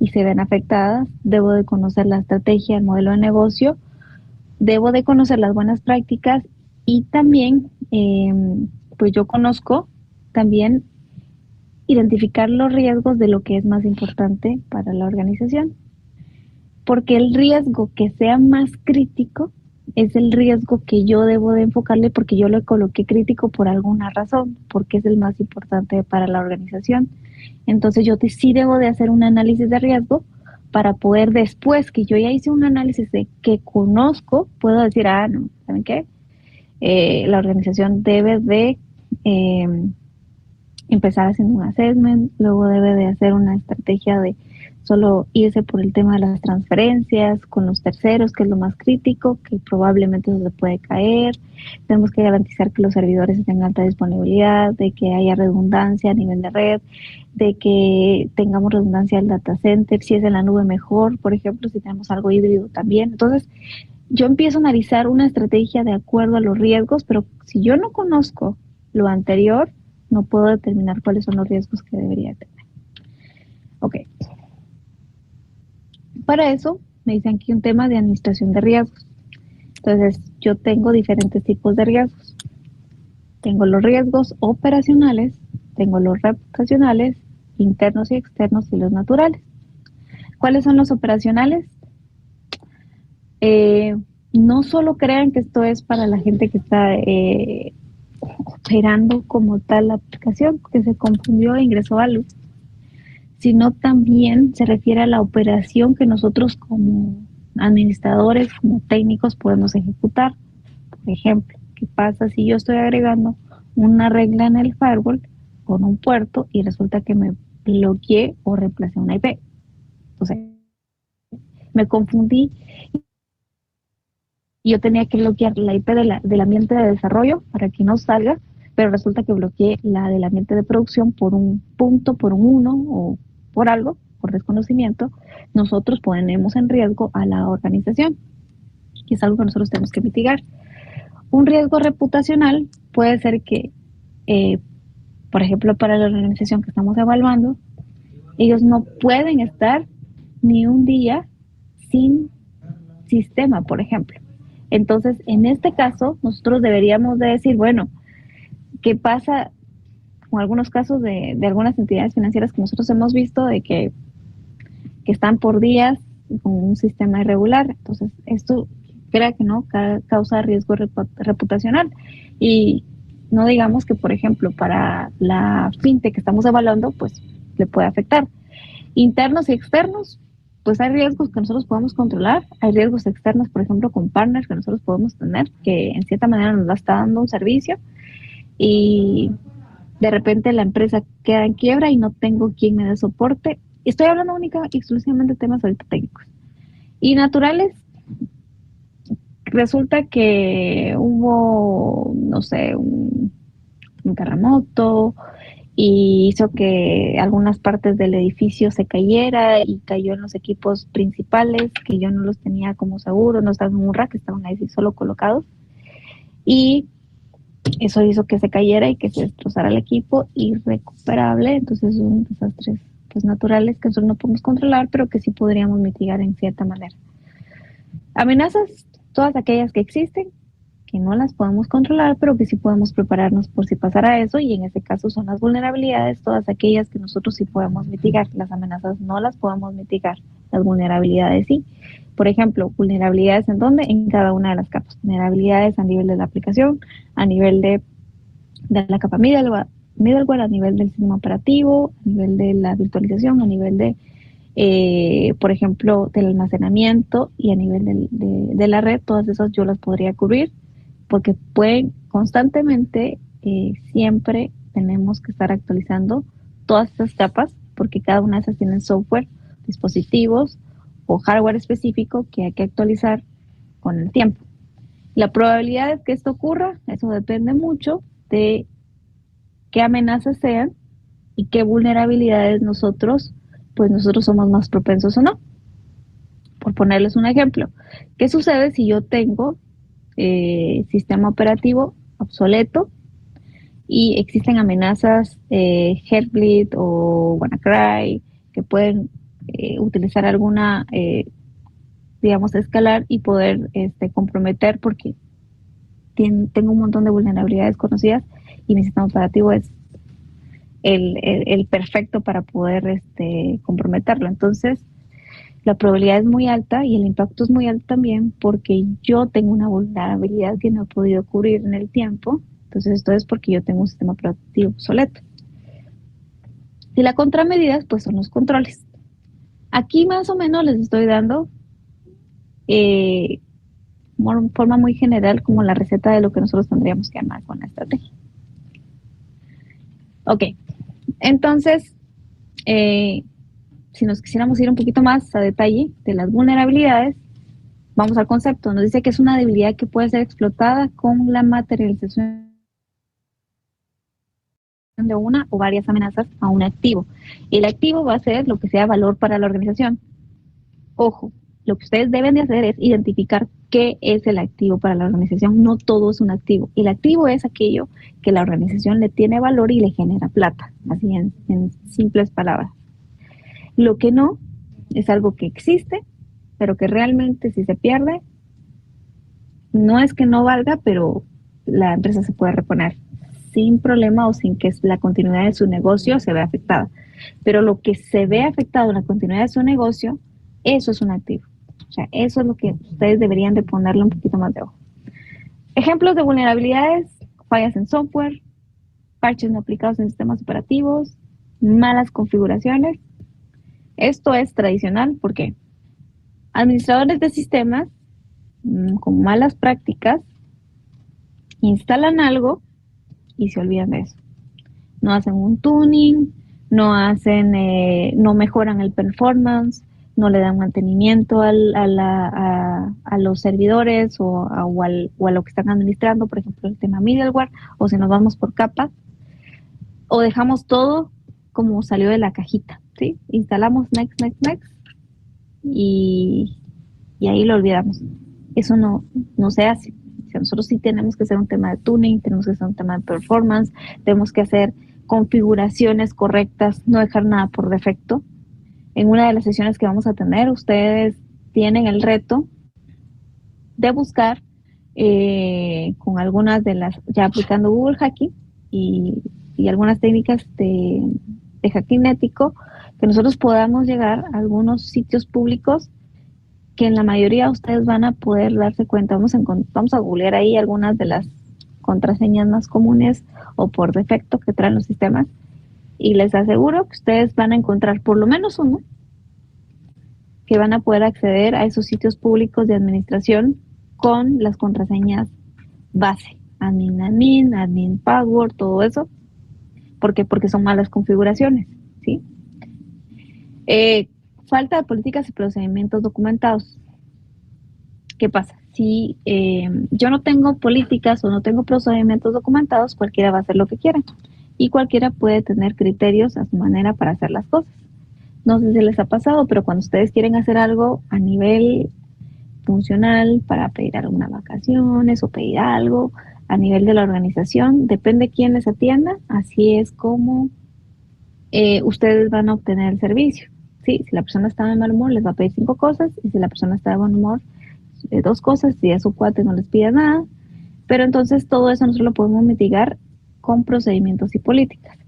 y se ven afectadas, debo de conocer la estrategia, el modelo de negocio, debo de conocer las buenas prácticas y también, pues yo conozco también identificar los riesgos de lo que es más importante para la organización, porque el riesgo que sea más crítico es el riesgo que yo debo de enfocarle porque yo le coloqué crítico por alguna razón, porque es el más importante para la organización. Entonces sí debo de hacer un análisis de riesgo para poder después que yo ya hice un análisis de que conozco, puedo decir, no, ¿saben qué? La organización debe de empezar haciendo un assessment, luego debe de hacer una estrategia de solo irse por el tema de las transferencias con los terceros, que es lo más crítico, que probablemente eso se puede caer. Tenemos que garantizar que los servidores tengan alta disponibilidad, de que haya redundancia a nivel de red, de que tengamos redundancia del data center, si es en la nube mejor, por ejemplo, si tenemos algo híbrido también. Entonces, yo empiezo a analizar una estrategia de acuerdo a los riesgos, pero si yo no conozco lo anterior, no puedo determinar cuáles son los riesgos que debería tener. Ok. Para eso me dicen aquí un tema de administración de riesgos. Entonces, yo tengo diferentes tipos de riesgos. Tengo los riesgos operacionales, tengo los reputacionales, internos y externos y los naturales. ¿Cuáles son los operacionales? No solo crean que esto es para la gente que está operando como tal la aplicación, que se confundió e ingresó algo, sino también se refiere a la operación que nosotros como administradores, como técnicos podemos ejecutar. Por ejemplo, ¿qué pasa si yo estoy agregando una regla en el firewall con un puerto y resulta que me bloqueé o reemplacé una IP? Entonces, me confundí y yo tenía que bloquear la IP del ambiente de desarrollo para que no salga, pero resulta que bloqueé la del ambiente de producción por un punto, por un uno o por algo, por desconocimiento. Nosotros ponemos en riesgo a la organización, que es algo que nosotros tenemos que mitigar. Un riesgo reputacional puede ser que, por ejemplo, para la organización que estamos evaluando, ellos no pueden estar ni un día sin sistema, por ejemplo. Entonces, en este caso, nosotros deberíamos de decir, bueno, ¿qué pasa con algunos casos de algunas entidades financieras que nosotros hemos visto de que están por días con un sistema irregular? Entonces, esto, crea que no, causa riesgo reputacional. Y no digamos que, por ejemplo, para la fintech que estamos evaluando, pues le puede afectar. Internos y externos, pues hay riesgos que nosotros podemos controlar, hay riesgos externos, por ejemplo, con partners que nosotros podemos tener, que en cierta manera nos está dando un servicio y de repente la empresa queda en quiebra y no tengo quien me dé soporte. Estoy hablando única y exclusivamente de temas ahorita técnicos. Y naturales, resulta que hubo, no sé, un terremoto, y hizo que algunas partes del edificio se cayera y cayó en los equipos principales que yo no los tenía como seguro, no estaban en un rack, estaban ahí solo colocados y eso hizo que se cayera y que se destrozara el equipo irrecuperable. Entonces son desastres pues naturales que nosotros no podemos controlar, pero que sí podríamos mitigar en cierta manera. Amenazas, todas aquellas que existen, que no las podemos controlar, pero que sí podemos prepararnos por si pasara eso, y en ese caso son las vulnerabilidades, todas aquellas que nosotros sí podemos mitigar. Las amenazas no las podemos mitigar, las vulnerabilidades sí. Por ejemplo, vulnerabilidades en dónde? En cada una de las capas. Vulnerabilidades a nivel de la aplicación, a nivel de la capa middleware, a nivel del sistema operativo, a nivel de la virtualización, a nivel de por ejemplo, del almacenamiento y a nivel de la red. Todas esas yo las podría cubrir porque pueden constantemente, siempre tenemos que estar actualizando todas estas capas porque cada una de esas tienen software, dispositivos o hardware específico que hay que actualizar con el tiempo. La probabilidad de que esto ocurra, eso depende mucho de qué amenazas sean y qué vulnerabilidades nosotros somos más propensos o no. Por ponerles un ejemplo, ¿qué sucede si yo tengo sistema operativo obsoleto y existen amenazas Heartbleed o WannaCry que pueden utilizar alguna, digamos, escalar y poder comprometer porque tengo un montón de vulnerabilidades conocidas y mi sistema operativo es el perfecto para poder comprometerlo? Entonces, La probabilidad es muy alta y el impacto es muy alto también porque yo tengo una vulnerabilidad que no he podido cubrir en el tiempo. Entonces esto es porque yo tengo un sistema operativo obsoleto. Y la contramedida pues son los controles. Aquí más o menos les estoy dando eh, forma muy general como la receta de lo que nosotros tendríamos que armar con la estrategia. Ok, entonces, si nos quisiéramos ir un poquito más a detalle de las vulnerabilidades, vamos al concepto. Nos dice que es una debilidad que puede ser explotada con la materialización de una o varias amenazas a un activo. El activo va a ser lo que sea valor para la organización. Ojo, lo que ustedes deben de hacer es identificar qué es el activo para la organización. No todo es un activo. El activo es aquello que la organización le tiene valor y le genera plata, así en simples palabras. Lo que no es algo que existe, pero que realmente si se pierde, no es que no valga, pero la empresa se puede reponer sin problema o sin que la continuidad de su negocio se vea afectada. Pero lo que se ve afectado en la continuidad de su negocio, eso es un activo. O sea, eso es lo que ustedes deberían de ponerle un poquito más de ojo. Ejemplos de vulnerabilidades, fallas en software, parches no aplicados en sistemas operativos, malas configuraciones. Esto es tradicional porque administradores de sistemas con malas prácticas instalan algo y se olvidan de eso. No hacen un tuning, no mejoran el performance, no le dan mantenimiento a los servidores o a lo que están administrando, por ejemplo, el tema middleware, o si nos vamos por capas, o dejamos todo como salió de la cajita, ¿sí? Instalamos next, next, next y, y ahí lo olvidamos. Eso no se hace. O sea, nosotros sí tenemos que hacer un tema de tuning, tenemos que hacer un tema de performance, tenemos que hacer configuraciones correctas, no dejar nada por defecto. En una de las sesiones que vamos a tener, ustedes tienen el reto de buscar con algunas de las, ya aplicando Google Hacking y algunas técnicas de hacking ético, que nosotros podamos llegar a algunos sitios públicos que en la mayoría ustedes van a poder darse cuenta. Vamos a googlear ahí algunas de las contraseñas más comunes o por defecto que traen los sistemas y les aseguro que ustedes van a encontrar por lo menos uno que van a poder acceder a esos sitios públicos de administración con las contraseñas base, admin password, todo eso. ¿Por qué? Porque son malas configuraciones, ¿sí? Falta de políticas y procedimientos documentados. ¿Qué pasa? Si yo no tengo políticas o no tengo procedimientos documentados, cualquiera va a hacer lo que quiera y cualquiera puede tener criterios a su manera para hacer las cosas. No sé si les ha pasado, pero cuando ustedes quieren hacer algo a nivel funcional para pedir algunas vacaciones o pedir algo a nivel de la organización, depende quién les atienda, así es como ustedes van a obtener el servicio. ¿Sí? Si la persona está de mal humor, les va a pedir 5 cosas, y si la persona está de buen humor, 2 cosas, si es su cuate no les pide nada, pero entonces todo eso nosotros lo podemos mitigar con procedimientos y políticas.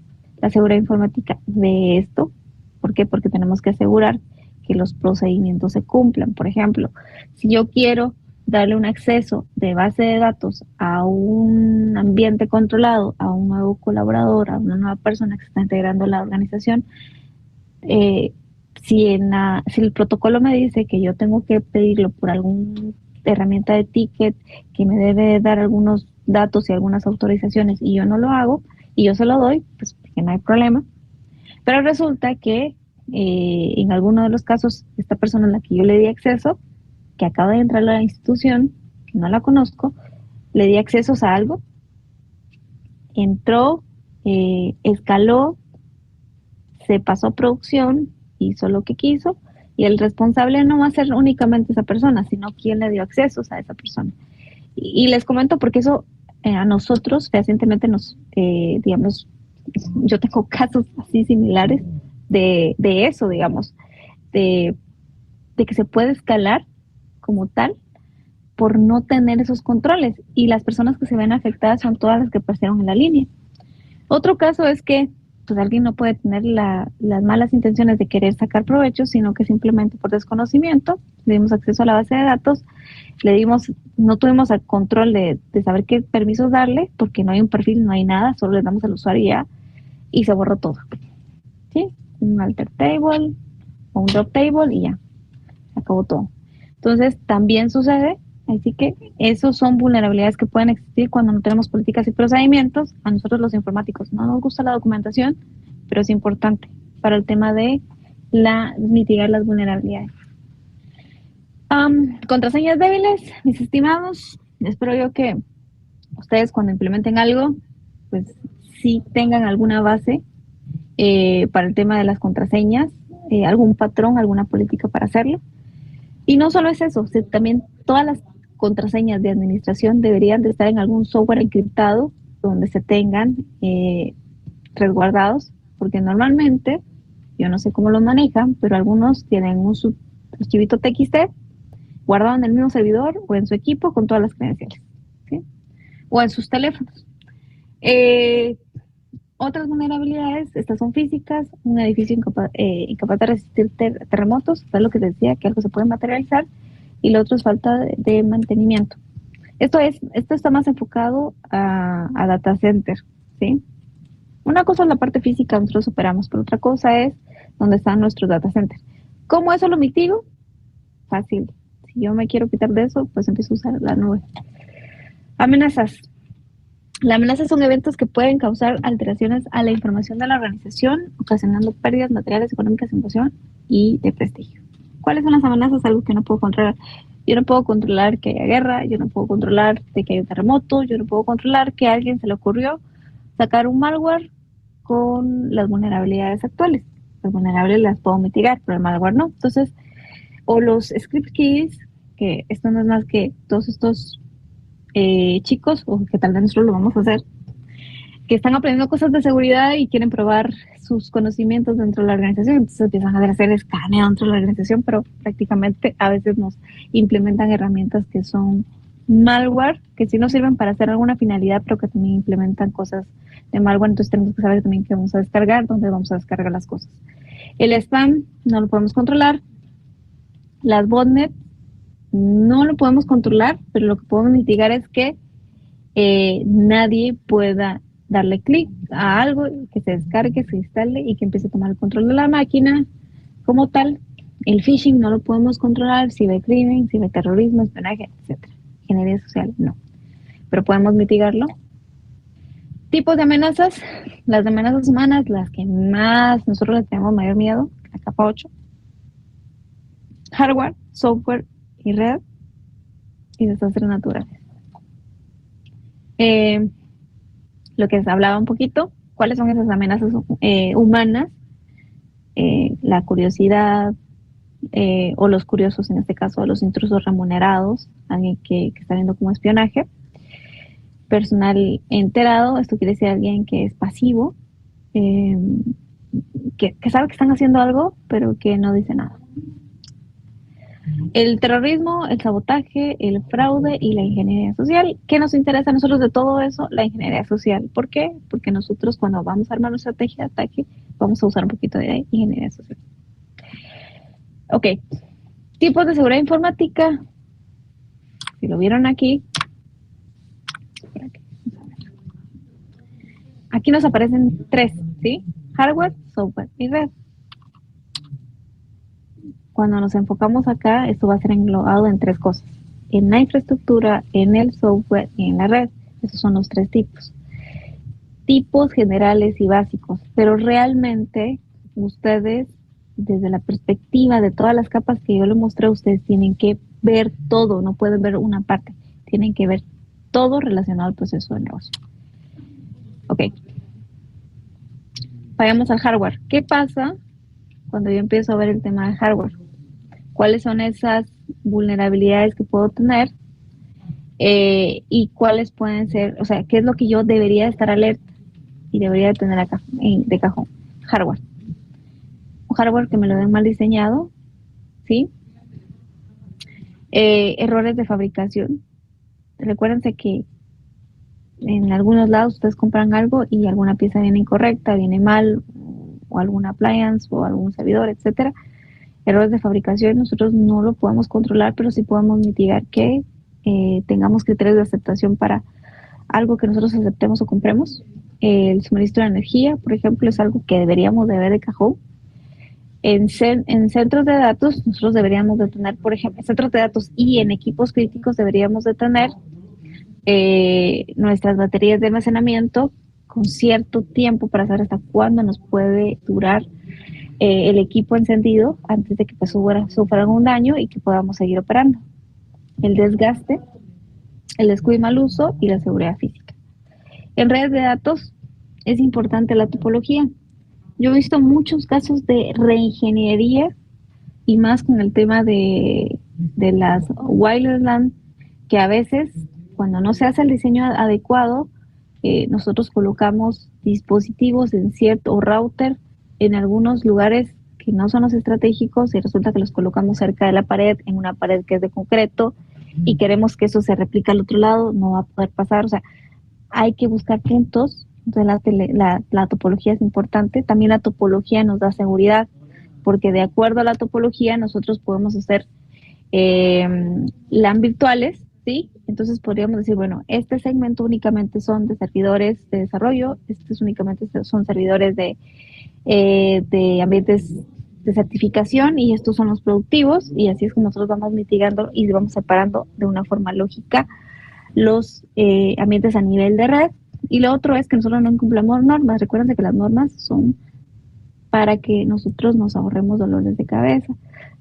La seguridad informática de esto, ¿por qué? Porque tenemos que asegurar que los procedimientos se cumplan. Por ejemplo, si yo quiero darle un acceso de base de datos a un ambiente controlado, a un nuevo colaborador, a una nueva persona que se está integrando a la organización, eh, si el protocolo me dice que yo tengo que pedirlo por alguna herramienta de ticket que me debe dar algunos datos y algunas autorizaciones y yo no lo hago y yo se lo doy, pues que no hay problema. Pero resulta que en alguno de los casos, esta persona a la que yo le di acceso, que acaba de entrar a la institución, que no la conozco, le di accesos a algo, entró, escaló, se pasó a producción, hizo lo que quiso, y el responsable no va a ser únicamente esa persona, sino quien le dio accesos a esa persona. Y les comento porque eso a nosotros recientemente digamos, yo tengo casos así similares de eso, digamos, de, de que se puede escalar como tal por no tener esos controles y las personas que se ven afectadas son todas las que pasaron en la línea. Otro caso es que pues alguien no puede tener las malas intenciones de querer sacar provecho, sino que simplemente por desconocimiento le dimos acceso a la base de datos, no tuvimos el control de saber qué permisos darle, porque no hay un perfil, no hay nada, solo le damos al usuario y se borró todo. ¿Sí? Un alter table o un drop table y ya, se acabó todo. Entonces, también sucede, así que esos son vulnerabilidades que pueden existir cuando no tenemos políticas y procedimientos. A nosotros los informáticos no nos gusta la documentación, pero es importante para el tema de mitigar las vulnerabilidades. Contraseñas débiles, mis estimados. Espero yo que ustedes cuando implementen algo, pues sí tengan alguna base para el tema de las contraseñas, algún patrón, alguna política para hacerlo. Y no solo es eso, también todas las contraseñas de administración deberían de estar en algún software encriptado donde se tengan resguardados, porque normalmente, yo no sé cómo lo manejan, pero algunos tienen un archivito TXT guardado en el mismo servidor o en su equipo con todas las credenciales, ¿sí? O en sus teléfonos. Otras vulnerabilidades, estas son físicas, un edificio incapaz de resistir terremotos, es lo que decía, que algo se puede materializar, y lo otro es falta de mantenimiento. Esto está más enfocado a data center, ¿sí? Una cosa es la parte física, nosotros operamos, pero otra cosa es donde están nuestros data centers. ¿Cómo eso lo mitigo? Fácil. Si yo me quiero quitar de eso, pues empiezo a usar la nube. Amenazas. Las amenazas son eventos que pueden causar alteraciones a la información de la organización, ocasionando pérdidas materiales, económicas, emoción y de prestigio. ¿Cuáles son las amenazas? Algo que no puedo controlar. Yo no puedo controlar que haya guerra, yo no puedo controlar de que haya un terremoto, yo no puedo controlar que a alguien se le ocurrió sacar un malware con las vulnerabilidades actuales. Las vulnerabilidades las puedo mitigar, pero el malware no. Entonces, o los script keys, que esto no es más que todos estos chicos, o que tal vez nosotros lo vamos a hacer, que están aprendiendo cosas de seguridad y quieren probar sus conocimientos dentro de la organización, entonces empiezan a hacer escaneo dentro de la organización, pero prácticamente a veces nos implementan herramientas que son malware, que sí nos sirven para hacer alguna finalidad, pero que también implementan cosas de malware, entonces tenemos que saber también qué vamos a descargar, dónde vamos a descargar las cosas. El spam no lo podemos controlar, las botnets no lo podemos controlar, pero lo que podemos mitigar es que nadie pueda darle clic a algo, que se descargue, se instale y que empiece a tomar el control de la máquina como tal. El phishing no lo podemos controlar, cibercrimen, ciberterrorismo, espionaje, etc. Ingeniería social, no. Pero podemos mitigarlo. Tipos de amenazas. Las amenazas humanas, las que más nosotros les tenemos mayor miedo, la capa 8. Hardware, software y red. Y desastres naturales. Lo que se hablaba un poquito, cuáles son esas amenazas humanas, la curiosidad, o los curiosos, en este caso, los intrusos remunerados, alguien que está viendo como espionaje, personal enterado, esto quiere decir alguien que es pasivo, que sabe que están haciendo algo, pero que no dice nada. El terrorismo, el sabotaje, el fraude y la ingeniería social. ¿Qué nos interesa a nosotros de todo eso? La ingeniería social. ¿Por qué? Porque nosotros cuando vamos a armar nuestra estrategia de ataque, vamos a usar un poquito de ingeniería social. Ok. Tipos de seguridad informática. Si lo vieron aquí. Aquí nos aparecen 3, ¿sí? Hardware, software y red. Cuando nos enfocamos acá, esto va a ser englobado en 3 cosas. En la infraestructura, en el software y en la red. Esos son los 3 tipos. Tipos generales y básicos, pero realmente ustedes, desde la perspectiva de todas las capas que yo les mostré, ustedes tienen que ver todo, no pueden ver una parte, tienen que ver todo relacionado al proceso de negocio. Ok. Vayamos al hardware. ¿Qué pasa cuando yo empiezo a ver el tema del hardware? ¿Cuáles son esas vulnerabilidades que puedo tener? Y cuáles pueden ser, o sea, qué es lo que yo debería estar alerta y debería tener acá de cajón. Hardware. Un hardware que me lo den mal diseñado, ¿sí? Errores de fabricación. Recuérdense que en algunos lados ustedes compran algo y alguna pieza viene incorrecta, viene mal, o alguna appliance o algún servidor, etcétera. Errores de fabricación nosotros no lo podemos controlar, pero sí podemos mitigar que tengamos criterios de aceptación para algo que nosotros aceptemos o compremos. El suministro de energía, por ejemplo, es algo que deberíamos de ver de cajón. En centros de datos, nosotros deberíamos de tener, por ejemplo, en centros de datos y en equipos críticos deberíamos de tener nuestras baterías de almacenamiento con cierto tiempo para saber hasta cuándo nos puede durar el equipo encendido antes de que pues, sufra algún daño y que podamos seguir operando. El desgaste, el descuido y mal uso y la seguridad física. En redes de datos es importante la topología. Yo he visto muchos casos de reingeniería y más con el tema de las wireless LAN, que a veces cuando no se hace el diseño adecuado, nosotros colocamos dispositivos en cierto o router en algunos lugares que no son los estratégicos y resulta que los colocamos cerca de la pared, en una pared que es de concreto y queremos que eso se replique al otro lado, no va a poder pasar. O sea, hay que buscar puntos. Entonces la topología es importante. También la topología nos da seguridad, porque de acuerdo a la topología nosotros podemos hacer LAN virtuales, ¿sí? Entonces podríamos decir, bueno, este segmento únicamente son de servidores de desarrollo, estos únicamente son servidores de ambientes de certificación y estos son los productivos y así es como nosotros vamos mitigando y vamos separando de una forma lógica los ambientes a nivel de red. Y lo otro es que nosotros no incumplamos normas. Recuerden que las normas son para que nosotros nos ahorremos dolores de cabeza,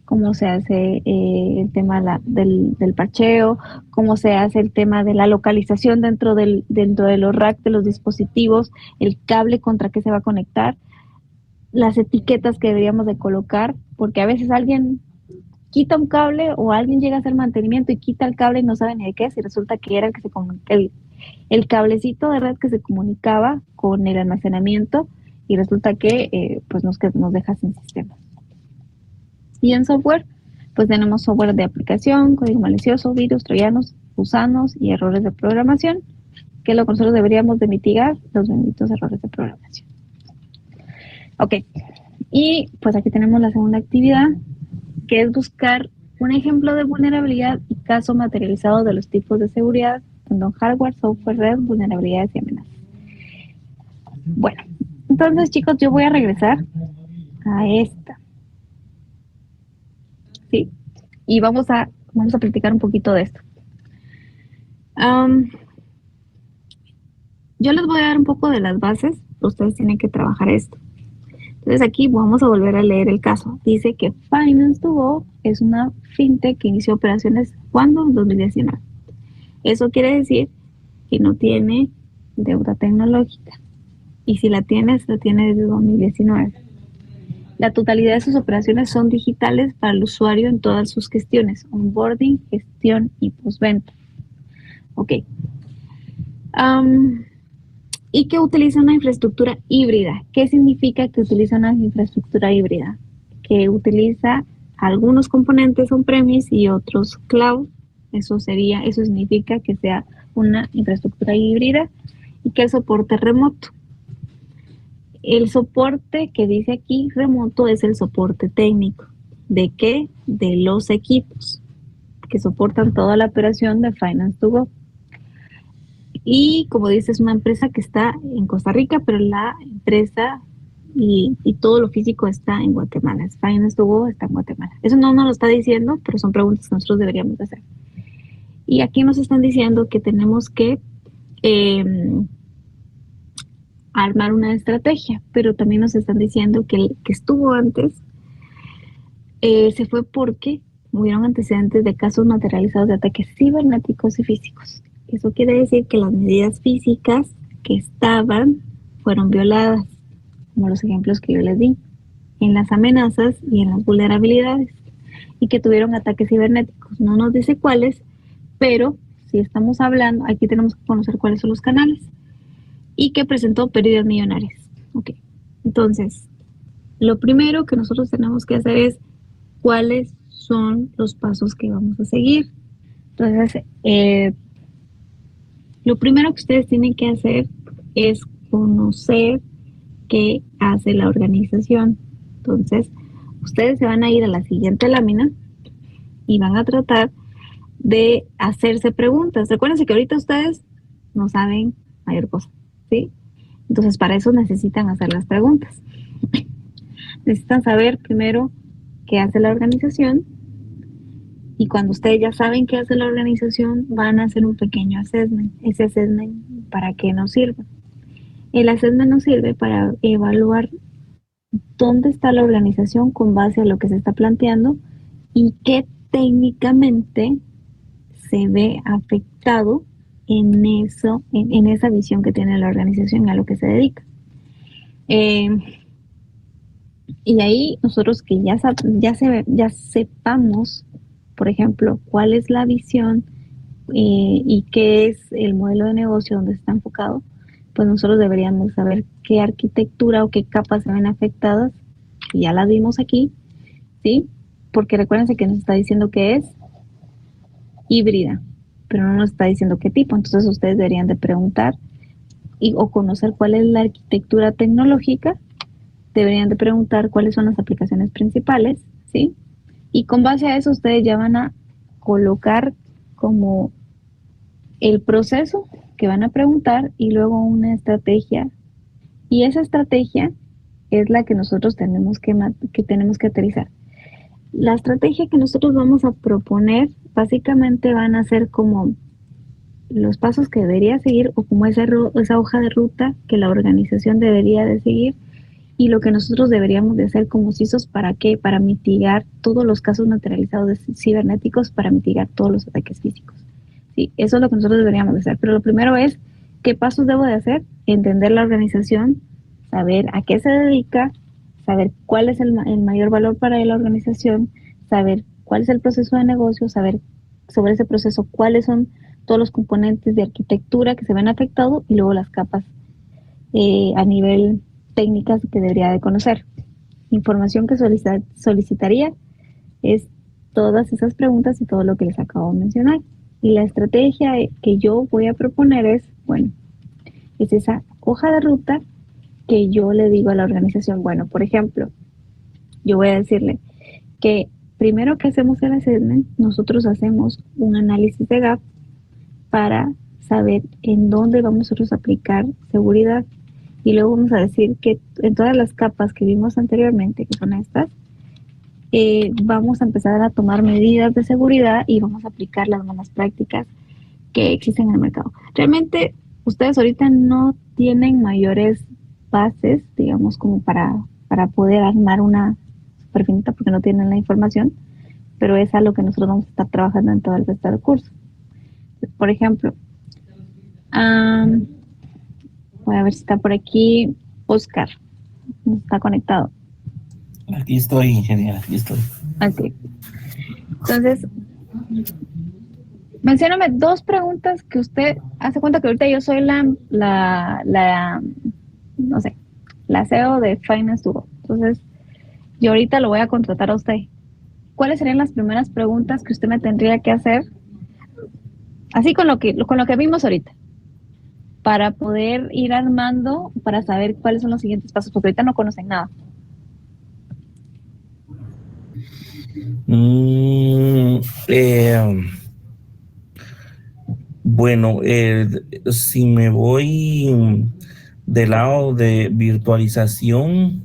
cómo se hace el tema del parcheo, cómo se hace el tema de la localización dentro de los racks de los dispositivos, el cable contra qué se va a conectar, las etiquetas que deberíamos de colocar, porque a veces alguien quita un cable o alguien llega a hacer mantenimiento y quita el cable y no sabe ni de qué es y resulta que era el que se comunica, el cablecito de red que se comunicaba con el almacenamiento y resulta que pues nos deja sin sistema. Y en software, pues tenemos software de aplicación, código malicioso, virus, troyanos, gusanos y errores de programación, que es lo que nosotros deberíamos de mitigar, los benditos errores de programación. Ok, y pues aquí tenemos la segunda actividad, que es buscar un ejemplo de vulnerabilidad y caso materializado de los tipos de seguridad, tanto hardware, software, red, vulnerabilidades y amenazas. Bueno, entonces chicos, yo voy a regresar a esta. ¿Sí? Y vamos a platicar un poquito de esto. Yo les voy a dar un poco de las bases, ustedes tienen que trabajar esto. Entonces aquí vamos a volver a leer el caso. Dice que Finance2Go es una fintech que inició operaciones ¿cuándo? En 2019. Eso quiere decir que no tiene deuda tecnológica. Y si la tiene desde 2019. La totalidad de sus operaciones son digitales para el usuario en todas sus gestiones, onboarding, gestión y postventa. Ok. Y que utiliza una infraestructura híbrida. ¿Qué significa que utiliza una infraestructura híbrida? Que utiliza algunos componentes on-premise y otros cloud. Eso significa que sea una infraestructura híbrida y que el soporte remoto. El soporte que dice aquí remoto es el soporte técnico. ¿De qué? De los equipos que soportan toda la operación de Finance2Go. Y como dice, es una empresa que está en Costa Rica, pero la empresa y todo lo físico está en Guatemala. Finance2Go está en Guatemala. Eso no nos lo está diciendo, pero son preguntas que nosotros deberíamos hacer. Y aquí nos están diciendo que tenemos que armar una estrategia, pero también nos están diciendo que el que estuvo antes se fue porque hubieron antecedentes de casos materializados de ataques cibernéticos y físicos. Eso quiere decir que las medidas físicas que estaban fueron violadas, como los ejemplos que yo les di, en las amenazas y en las vulnerabilidades, y que tuvieron ataques cibernéticos. No nos dice cuáles, pero si estamos hablando, aquí tenemos que conocer cuáles son los canales, y que presentó pérdidas millonarias. Ok, entonces, lo primero que nosotros tenemos que hacer es cuáles son los pasos que vamos a seguir. Entonces, Lo primero que ustedes tienen que hacer es conocer qué hace la organización. Entonces, ustedes se van a ir a la siguiente lámina y van a tratar de hacerse preguntas. Recuérdense que ahorita ustedes no saben mayor cosa, ¿sí? Entonces, para eso necesitan hacer las preguntas. Necesitan saber primero qué hace la organización y cuando ustedes ya saben qué hace la organización, van a hacer un pequeño assessment. Ese assessment, ¿para qué nos sirve? El assessment nos sirve para evaluar dónde está la organización con base a lo que se está planteando y qué técnicamente se ve afectado en eso, en esa visión que tiene la organización a lo que se dedica. Eh, y ahí nosotros que ya sepamos, por ejemplo, cuál es la visión y qué es el modelo de negocio donde está enfocado, pues nosotros deberíamos saber qué arquitectura o qué capas se ven afectadas, y ya las vimos aquí, ¿sí? Porque recuérdense que nos está diciendo que es híbrida, pero no nos está diciendo qué tipo. Entonces ustedes deberían de preguntar o conocer cuál es la arquitectura tecnológica, deberían de preguntar cuáles son las aplicaciones principales, ¿sí? Y con base a eso ustedes ya van a colocar como el proceso que van a preguntar y luego una estrategia. Y esa estrategia es la que nosotros tenemos que aterrizar. La estrategia que nosotros vamos a proponer básicamente van a ser como los pasos que debería seguir o como esa hoja de ruta que la organización debería de seguir y lo que nosotros deberíamos de hacer como CISOs. ¿Para qué? Para mitigar todos los casos materializados de cibernéticos, para mitigar todos los ataques físicos. Sí, eso es lo que nosotros deberíamos de hacer. Pero lo primero es, ¿qué pasos debo de hacer? Entender la organización, saber a qué se dedica, saber cuál es el mayor valor para la organización, saber cuál es el proceso de negocio, saber sobre ese proceso cuáles son todos los componentes de arquitectura que se ven afectados y luego las capas a nivel técnicas que debería de conocer. Información que solicitaría es todas esas preguntas y todo lo que les acabo de mencionar. Y la estrategia que yo voy a proponer es, bueno, es esa hoja de ruta que yo le digo a la organización. Bueno, por ejemplo, yo voy a decirle que primero que hacemos el assessment, nosotros hacemos un análisis de gap para saber en dónde vamos nosotros a aplicar seguridad. Y luego vamos a decir que en todas las capas que vimos anteriormente, que son estas, vamos a empezar a tomar medidas de seguridad y vamos a aplicar las buenas prácticas que existen en el mercado. Realmente ustedes ahorita no tienen mayores bases, digamos, como para poder armar una super finita porque no tienen la información, pero es algo que nosotros vamos a estar trabajando en todo el resto del curso. Por ejemplo, voy a ver si está por aquí Oscar, no está conectado. Aquí estoy, ingeniera, aquí estoy. Ok. Entonces, mencióname dos preguntas que usted hace cuenta que ahorita yo soy no sé, la CEO de Finance to Go. Entonces, yo ahorita lo voy a contratar a usted. ¿Cuáles serían las primeras preguntas que usted me tendría que hacer? Así con lo que vimos ahorita, para poder ir armando, para saber cuáles son los siguientes pasos, porque ahorita no conocen nada. Bueno, si me voy del lado de virtualización,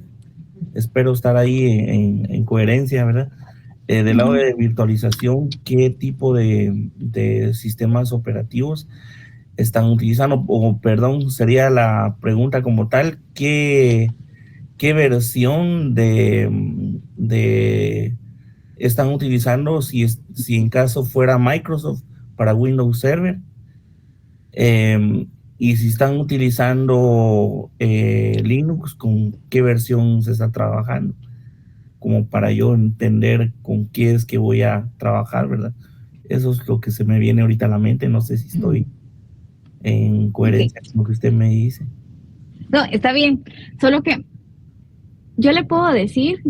espero estar ahí en coherencia, ¿verdad? Del lado de virtualización, ¿qué tipo de sistemas operativos están utilizando? O, perdón, sería la pregunta como tal, ¿qué versión de están utilizando si en caso fuera Microsoft para Windows Server? Y si están utilizando Linux, ¿con qué versión se está trabajando? Como para yo entender con qué es que voy a trabajar, ¿verdad? Eso es lo que se me viene ahorita a la mente. No sé si estoy en coherencia Okay. con lo que usted me dice. No, está bien. Solo que yo le puedo decir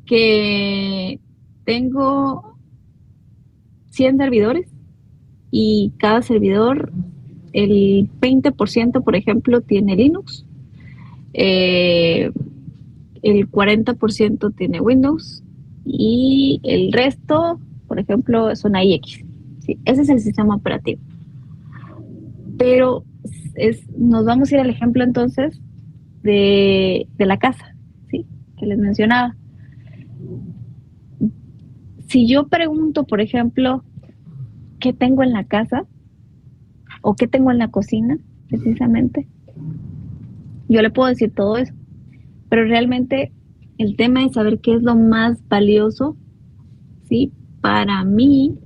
que tengo 100 servidores y cada servidor el 20%, por ejemplo, tiene Linux, eh, el 40% tiene Windows y el resto, por ejemplo, son iX. ¿Sí? Ese es el sistema operativo. Pero nos vamos a ir al ejemplo entonces de la casa, ¿sí? Que les mencionaba. Si yo pregunto, por ejemplo, ¿qué tengo en la casa? ¿O qué tengo en la cocina, precisamente? Yo le puedo decir todo eso. Pero realmente el tema es saber qué es lo más valioso, ¿sí? Para mí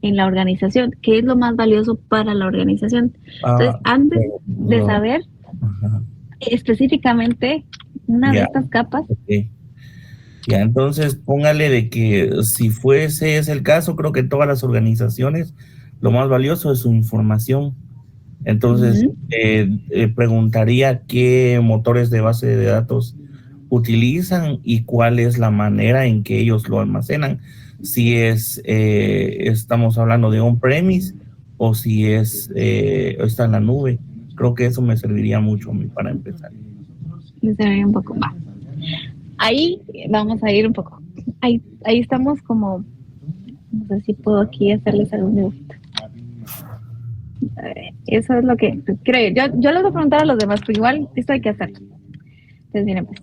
en la organización, qué es lo más valioso para la organización. Entonces, Ah, antes de no, saber ajá, específicamente una de ya, estas capas, ok. Ya, entonces póngale de que si fuese ese el caso, creo que todas las organizaciones, lo más valioso es su información. Entonces, uh-huh, preguntaría qué motores de base de datos utilizan y cuál es la manera en que ellos lo almacenan. Si estamos hablando de on-premise o si está en la nube. Creo que eso me serviría mucho a mí para empezar. un poco más. Ahí vamos a ir un poco. Ahí estamos como, no sé si puedo aquí hacerles algún dibujito. Eso es lo que creo. Yo les voy a preguntar a los demás, pero igual esto hay que hacerlo. Entonces, miren, pues,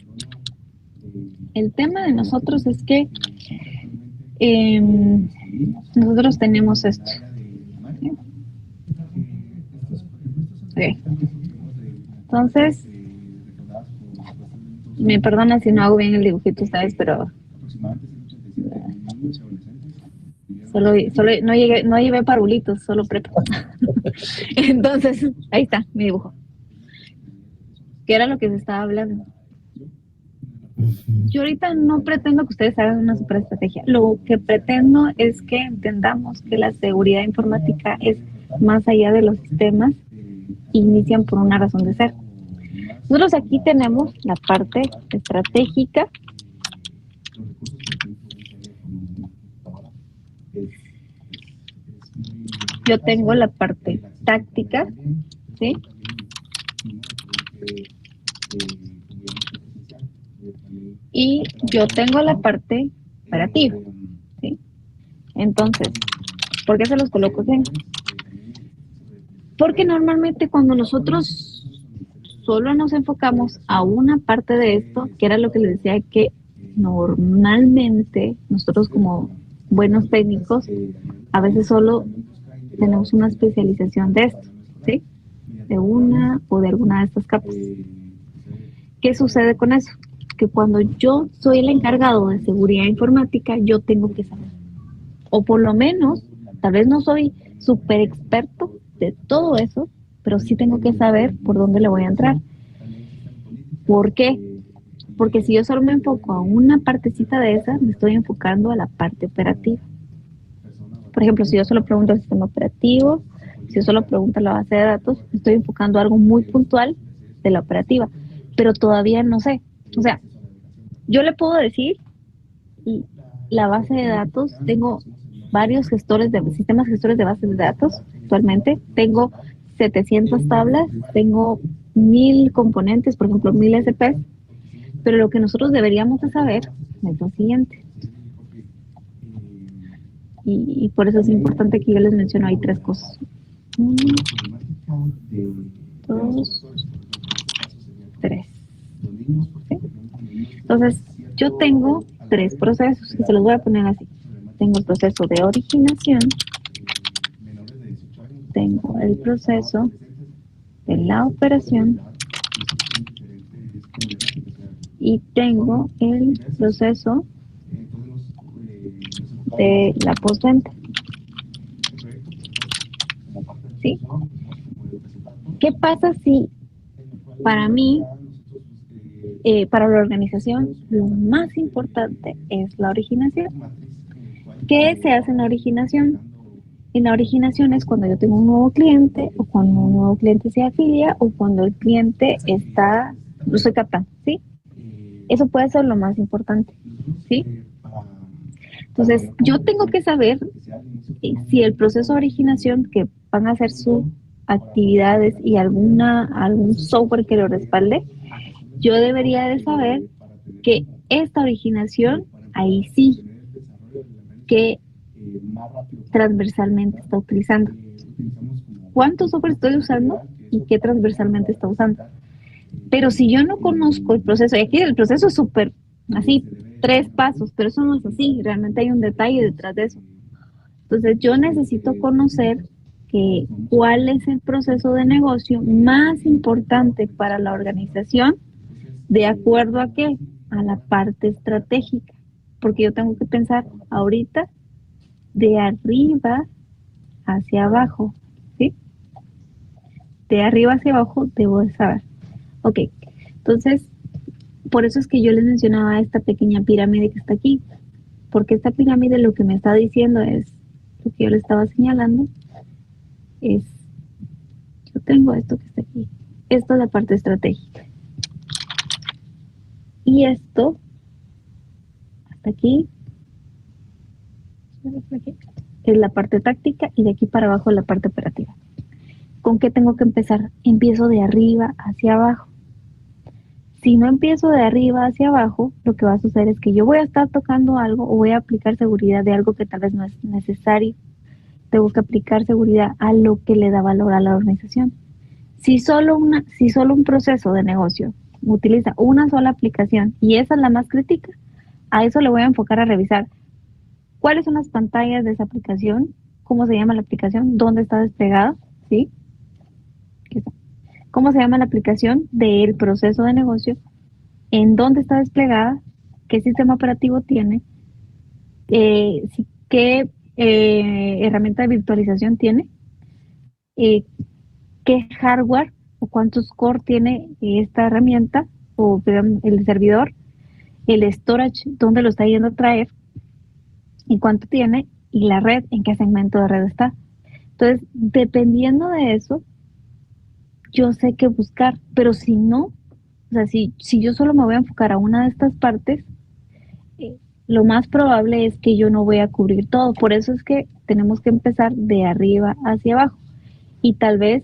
el tema de nosotros es que eh, nosotros tenemos esto. Okay. Entonces, me perdona si no hago bien el dibujito esta vez, pero solo no llevé parulitos, solo prepa. Entonces, ahí está mi dibujo. ¿Qué era lo que se estaba hablando? Yo ahorita no pretendo que ustedes hagan una super estrategia. Lo que pretendo es que entendamos que la seguridad informática es más allá de los sistemas, inician por una razón de ser. Nosotros aquí tenemos la parte estratégica. Yo tengo la parte táctica, ¿sí? Y yo tengo la parte operativa, ¿sí? Entonces, ¿por qué se los coloco así? Porque normalmente cuando nosotros solo nos enfocamos a una parte de esto, que era lo que les decía, que normalmente nosotros como buenos técnicos, a veces solo tenemos una especialización de esto, ¿sí? De una o de alguna de estas capas. ¿Qué sucede con eso? Que cuando yo soy el encargado de seguridad informática, yo tengo que saber. O por lo menos, tal vez no soy súper experto de todo eso, pero sí tengo que saber por dónde le voy a entrar. ¿Por qué? Porque si yo solo me enfoco a una partecita de esa, me estoy enfocando a la parte operativa. Por ejemplo, si yo solo pregunto al sistema operativo, si yo solo pregunto a la base de datos, me estoy enfocando a algo muy puntual de la operativa, pero todavía no sé. O sea, yo le puedo decir, la base de datos, tengo varios sistemas gestores de bases de datos actualmente, tengo 700 tablas, tengo 1000 componentes, por ejemplo, 1000 SPs, pero lo que nosotros deberíamos de saber es lo siguiente. Y por eso es importante que yo les menciono ahí tres cosas. 1, 2, 3. ¿Sí? Entonces, yo tengo tres procesos y se los voy a poner así. Tengo el proceso de originación, tengo el proceso de la operación y tengo el proceso de la postventa. ¿Sí? ¿Qué pasa si para mí, para la organización, lo más importante es la originación? ¿Qué se hace en la originación? En la originación es cuando yo tengo un nuevo cliente o cuando un nuevo cliente se afilia o cuando el cliente está, lo estoy captando, ¿sí? Eso puede ser lo más importante, ¿sí? Entonces, yo tengo que saber si el proceso de originación que van a hacer su actividades y algún software que lo respalde, yo debería de saber que esta originación, ahí sí, que transversalmente está utilizando. ¿Cuántos software estoy usando y qué transversalmente está usando? Pero si yo no conozco el proceso, y aquí el proceso es súper así, 3 pasos, pero eso no es así, realmente hay un detalle detrás de eso. Entonces yo necesito conocer cuál es el proceso de negocio más importante para la organización, de acuerdo a qué, a la parte estratégica, porque yo tengo que pensar ahorita de arriba hacia abajo, ¿sí? De arriba hacia abajo debo de saber. Ok, entonces, por eso es que yo les mencionaba esta pequeña pirámide que está aquí, porque esta pirámide lo que me está diciendo es, lo que yo le estaba señalando, es, yo tengo esto que está aquí, esto es la parte estratégica, y esto, hasta aquí, es la parte táctica, y de aquí para abajo la parte operativa. ¿Con qué tengo que empezar? Empiezo de arriba hacia abajo. Si no empiezo de arriba hacia abajo, lo que va a suceder es que yo voy a estar tocando algo o voy a aplicar seguridad de algo que tal vez no es necesario. Tengo que aplicar seguridad a lo que le da valor a la organización. Si solo un proceso de negocio utiliza una sola aplicación y esa es la más crítica, a eso le voy a enfocar a revisar cuáles son las pantallas de esa aplicación, cómo se llama la aplicación, dónde está desplegada, ¿sí? Cómo se llama la aplicación del proceso de negocio, en dónde está desplegada, qué sistema operativo tiene, qué herramienta de virtualización tiene, qué hardware o cuántos core tiene esta herramienta o perdón, el servidor, el storage, dónde lo está yendo a traer y cuánto tiene, y la red, en qué segmento de red está. Entonces, dependiendo de eso, yo sé qué buscar, pero si no, o sea, si yo solo me voy a enfocar a una de estas partes, lo más probable es que yo no voy a cubrir todo. Por eso es que tenemos que empezar de arriba hacia abajo. Y tal vez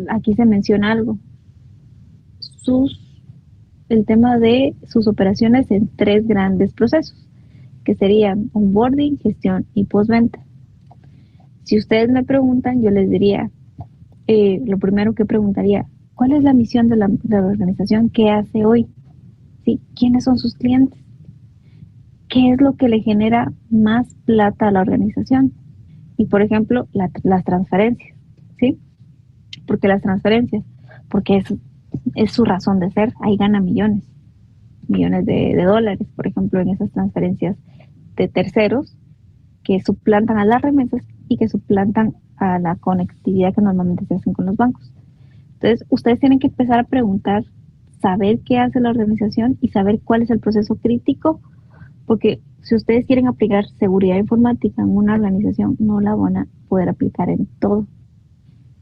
aquí se menciona algo. El tema de sus operaciones en 3 grandes procesos, que serían onboarding, gestión y postventa. Si ustedes me preguntan, yo les diría, lo primero que preguntaría, ¿cuál es la misión de la organización? ¿Qué hace hoy? ¿Sí? ¿Quiénes son sus clientes? ¿Qué es lo que le genera más plata a la organización? Y por ejemplo, las transferencias, ¿sí? Porque las transferencias, porque es su razón de ser, ahí gana millones de dólares, por ejemplo, en esas transferencias de terceros que suplantan a las remesas y que suplantan a la conectividad que normalmente se hacen con los bancos. Entonces, ustedes tienen que empezar a preguntar, saber qué hace la organización y saber cuál es el proceso crítico, porque si ustedes quieren aplicar seguridad informática en una organización, no la van a poder aplicar en todo.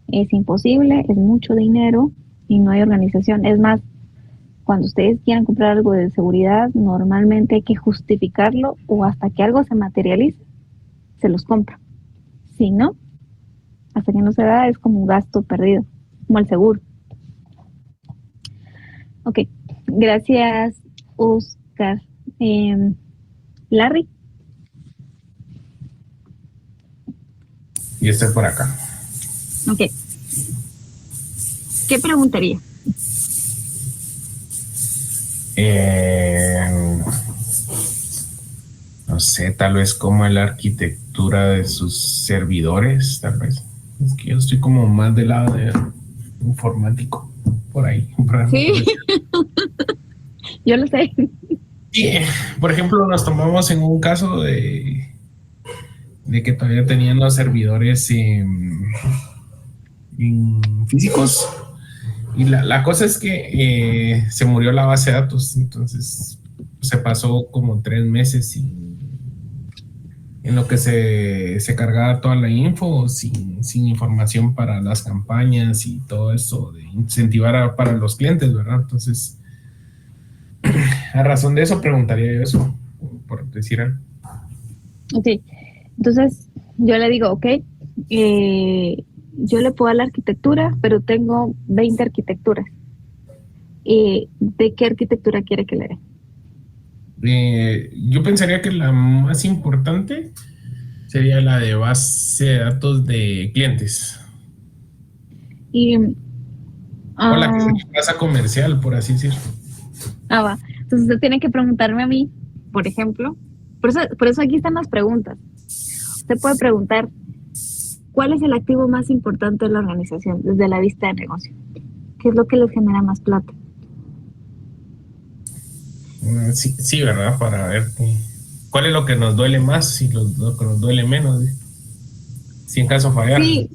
Es imposible, es mucho dinero y no hay organización. Es más, cuando ustedes quieran comprar algo de seguridad, normalmente hay que justificarlo o hasta que algo se materialice, se los compra. Si no, hasta que no se da, es como un gasto perdido, como el seguro. Ok, gracias, Oscar. Larry. Y estoy por acá. Ok. ¿Qué preguntaría? No sé, tal vez como la arquitectura de sus servidores, tal vez. Es que yo estoy como más del lado de informático, por ahí. Sí, yo lo sé. Sí, por ejemplo, nos tomamos en un caso de que todavía tenían los servidores en físicos. Y la cosa es que se murió la base de datos, entonces se pasó como 3 meses en lo que se cargaba toda la info, sin información para las campañas y todo eso, de incentivar para los clientes, ¿verdad? Entonces, a razón de eso, preguntaría yo eso, por decir algo. Ok, entonces yo le digo, ok, yo le puedo dar la arquitectura, pero tengo 20 arquitecturas. ¿De qué arquitectura quiere que le dé? Yo pensaría que la más importante sería la de base de datos de clientes. Y, O la que sería casa comercial, por así decirlo. Va. Entonces usted tiene que preguntarme a mí, por ejemplo, por eso aquí están las preguntas. Usted puede preguntar, ¿cuál es el activo más importante de la organización desde la vista de negocio? ¿Qué es lo que les genera más plata? Sí, sí, ¿verdad? Para ver cuál es lo que nos duele más y lo que nos duele menos, ¿sí? Si en caso fallar. Sí.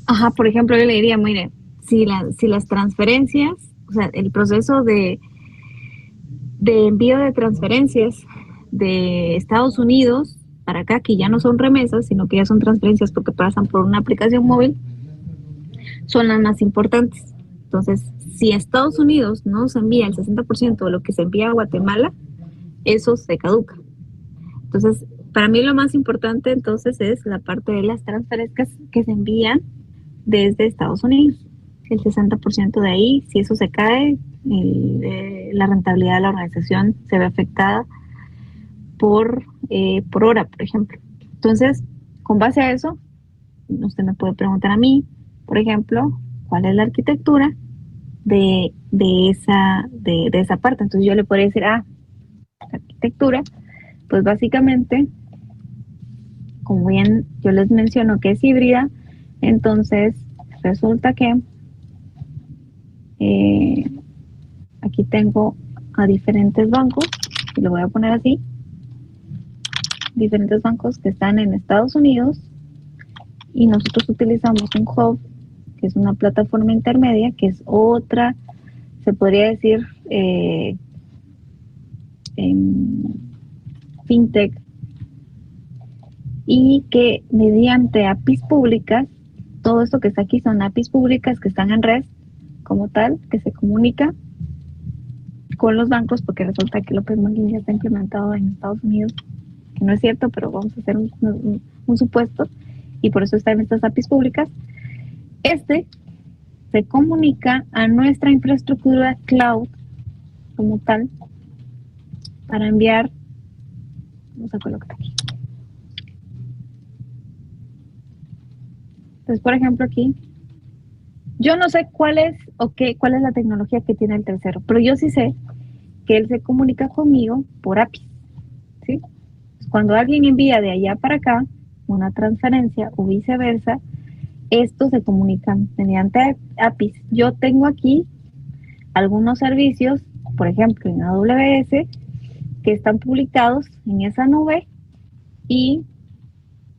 Ajá, por ejemplo, yo le diría, mire, si las transferencias, o sea, el proceso de envío de transferencias de Estados Unidos para acá, que ya no son remesas, sino que ya son transferencias porque pasan por una aplicación móvil, son las más importantes. Entonces, si Estados Unidos no se envía el 60% de lo que se envía a Guatemala, eso se caduca. Entonces, para mí lo más importante entonces es la parte de las transferencias que se envían desde Estados Unidos. El 60% de ahí, si eso se cae, la rentabilidad de la organización se ve afectada por hora, por ejemplo. Entonces, con base a eso, usted me puede preguntar a mí, por ejemplo, cuál es la arquitectura de esa parte. Entonces yo le podría decir, la arquitectura, pues básicamente, como bien yo les menciono que es híbrida, entonces resulta que aquí tengo a diferentes bancos, y lo voy a poner así, diferentes bancos que están en Estados Unidos, y nosotros utilizamos un hub, que es una plataforma intermedia, que es otra, se podría decir, fintech, y que mediante APIs públicas, todo esto que está aquí son APIs públicas que están en red como tal, que se comunica con los bancos, porque resulta que el Open Banking ya está implementado en Estados Unidos, que no es cierto, pero vamos a hacer un supuesto, y por eso están estas APIs públicas. Se comunica a nuestra infraestructura cloud como tal para enviar, vamos a colocar aquí. Entonces, por ejemplo, aquí, yo no sé cuál es la tecnología que tiene el tercero, pero yo sí sé que él se comunica conmigo por API, ¿sí? Cuando alguien envía de allá para acá una transferencia o viceversa, estos se comunican mediante APIs. Yo tengo aquí algunos servicios, por ejemplo en AWS, que están publicados en esa nube y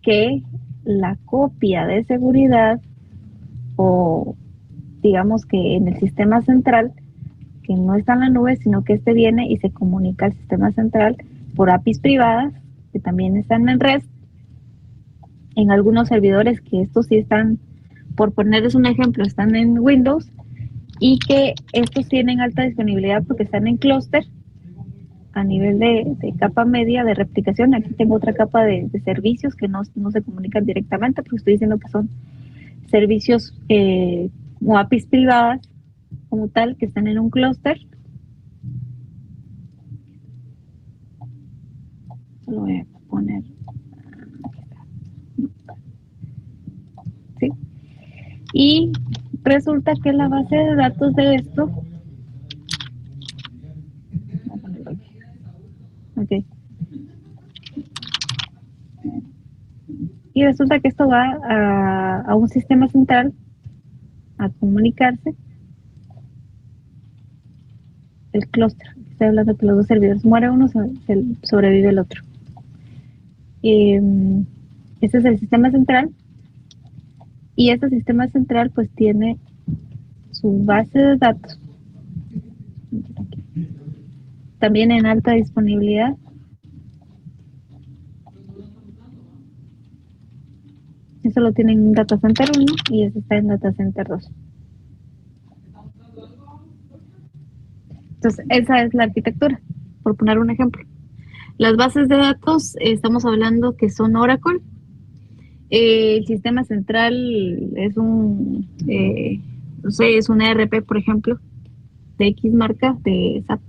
que la copia de seguridad, o digamos que en el sistema central, que no está en la nube, sino que viene y se comunica al sistema central por APIs privadas, que también están en red, en algunos servidores que estos sí están, por ponerles un ejemplo, están en Windows, y que estos tienen alta disponibilidad porque están en clúster a nivel de capa media de replicación. Aquí tengo otra capa de servicios que no se comunican directamente, porque estoy diciendo que son servicios o APIs privadas como tal, que están en un clúster. Lo voy a poner. ¿Sí? Y resulta que la base de datos de esto, okay. Y resulta que esto va a un sistema central a comunicarse. El clúster, estoy hablando que los dos servidores, muere uno, sobrevive el otro. Este es el sistema central, y este sistema central pues tiene su base de datos también en alta disponibilidad. Eso lo tiene en Data Center 1 y ese está en Data Center 2. Entonces, esa es la arquitectura, por poner un ejemplo. Las bases de datos, estamos hablando que son Oracle, El sistema central es no sé, es un ERP, por ejemplo, de X marca, de SAP,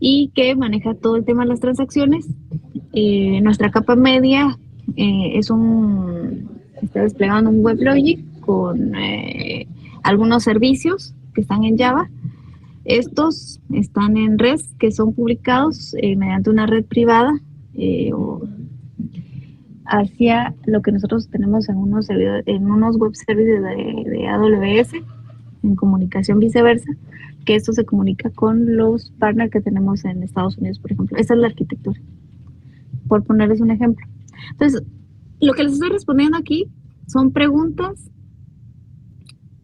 y que maneja todo el tema de las transacciones. Nuestra capa media está desplegando un WebLogic con algunos servicios que están en Java. Estos están en REST, que son publicados mediante una red privada o hacia lo que nosotros tenemos en unos web services de AWS, en comunicación viceversa, que esto se comunica con los partners que tenemos en Estados Unidos, por ejemplo. Esa es la arquitectura, por ponerles un ejemplo. Entonces, lo que les estoy respondiendo aquí son preguntas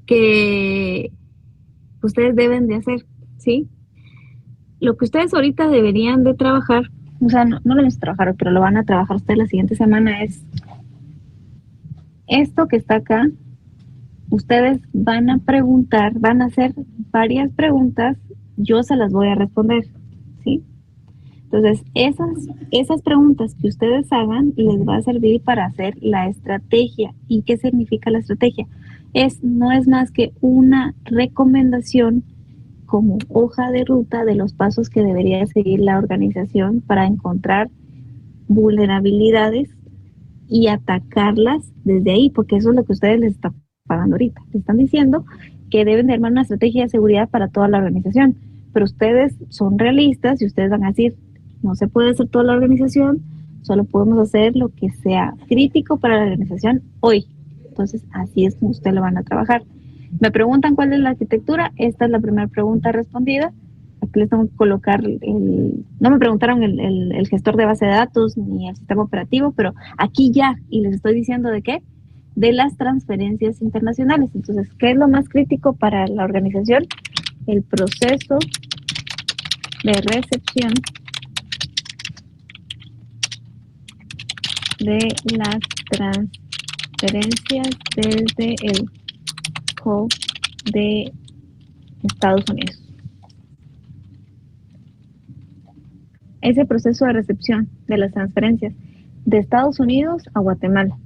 que ustedes deben de hacer, ¿sí? Lo que ustedes ahorita deberían de trabajar, o sea, no lo vamos a trabajar, pero lo van a trabajar ustedes la siguiente semana, es esto que está acá. Ustedes van a preguntar, van a hacer varias preguntas, yo se las voy a responder, ¿sí? Entonces, esas preguntas que ustedes hagan les va a servir para hacer la estrategia. ¿Y qué significa la estrategia? No es más que una recomendación como hoja de ruta de los pasos que debería seguir la organización para encontrar vulnerabilidades y atacarlas desde ahí, porque eso es lo que ustedes les están pagando ahorita. Les están diciendo que deben de armar una estrategia de seguridad para toda la organización, pero ustedes son realistas y ustedes van a decir, no se puede hacer toda la organización, solo podemos hacer lo que sea crítico para la organización hoy. Entonces, así es como ustedes lo van a trabajar. Me preguntan cuál es la arquitectura. Esta es la primera pregunta respondida. Aquí les tengo que colocar no me preguntaron el gestor de base de datos ni el sistema operativo, pero aquí ya, y les estoy diciendo de qué, de las transferencias internacionales. Entonces, ¿qué es lo más crítico para la organización? El proceso de recepción de las transferencias desde el hub de Estados Unidos. Ese proceso de recepción de las transferencias de Estados Unidos a Guatemala.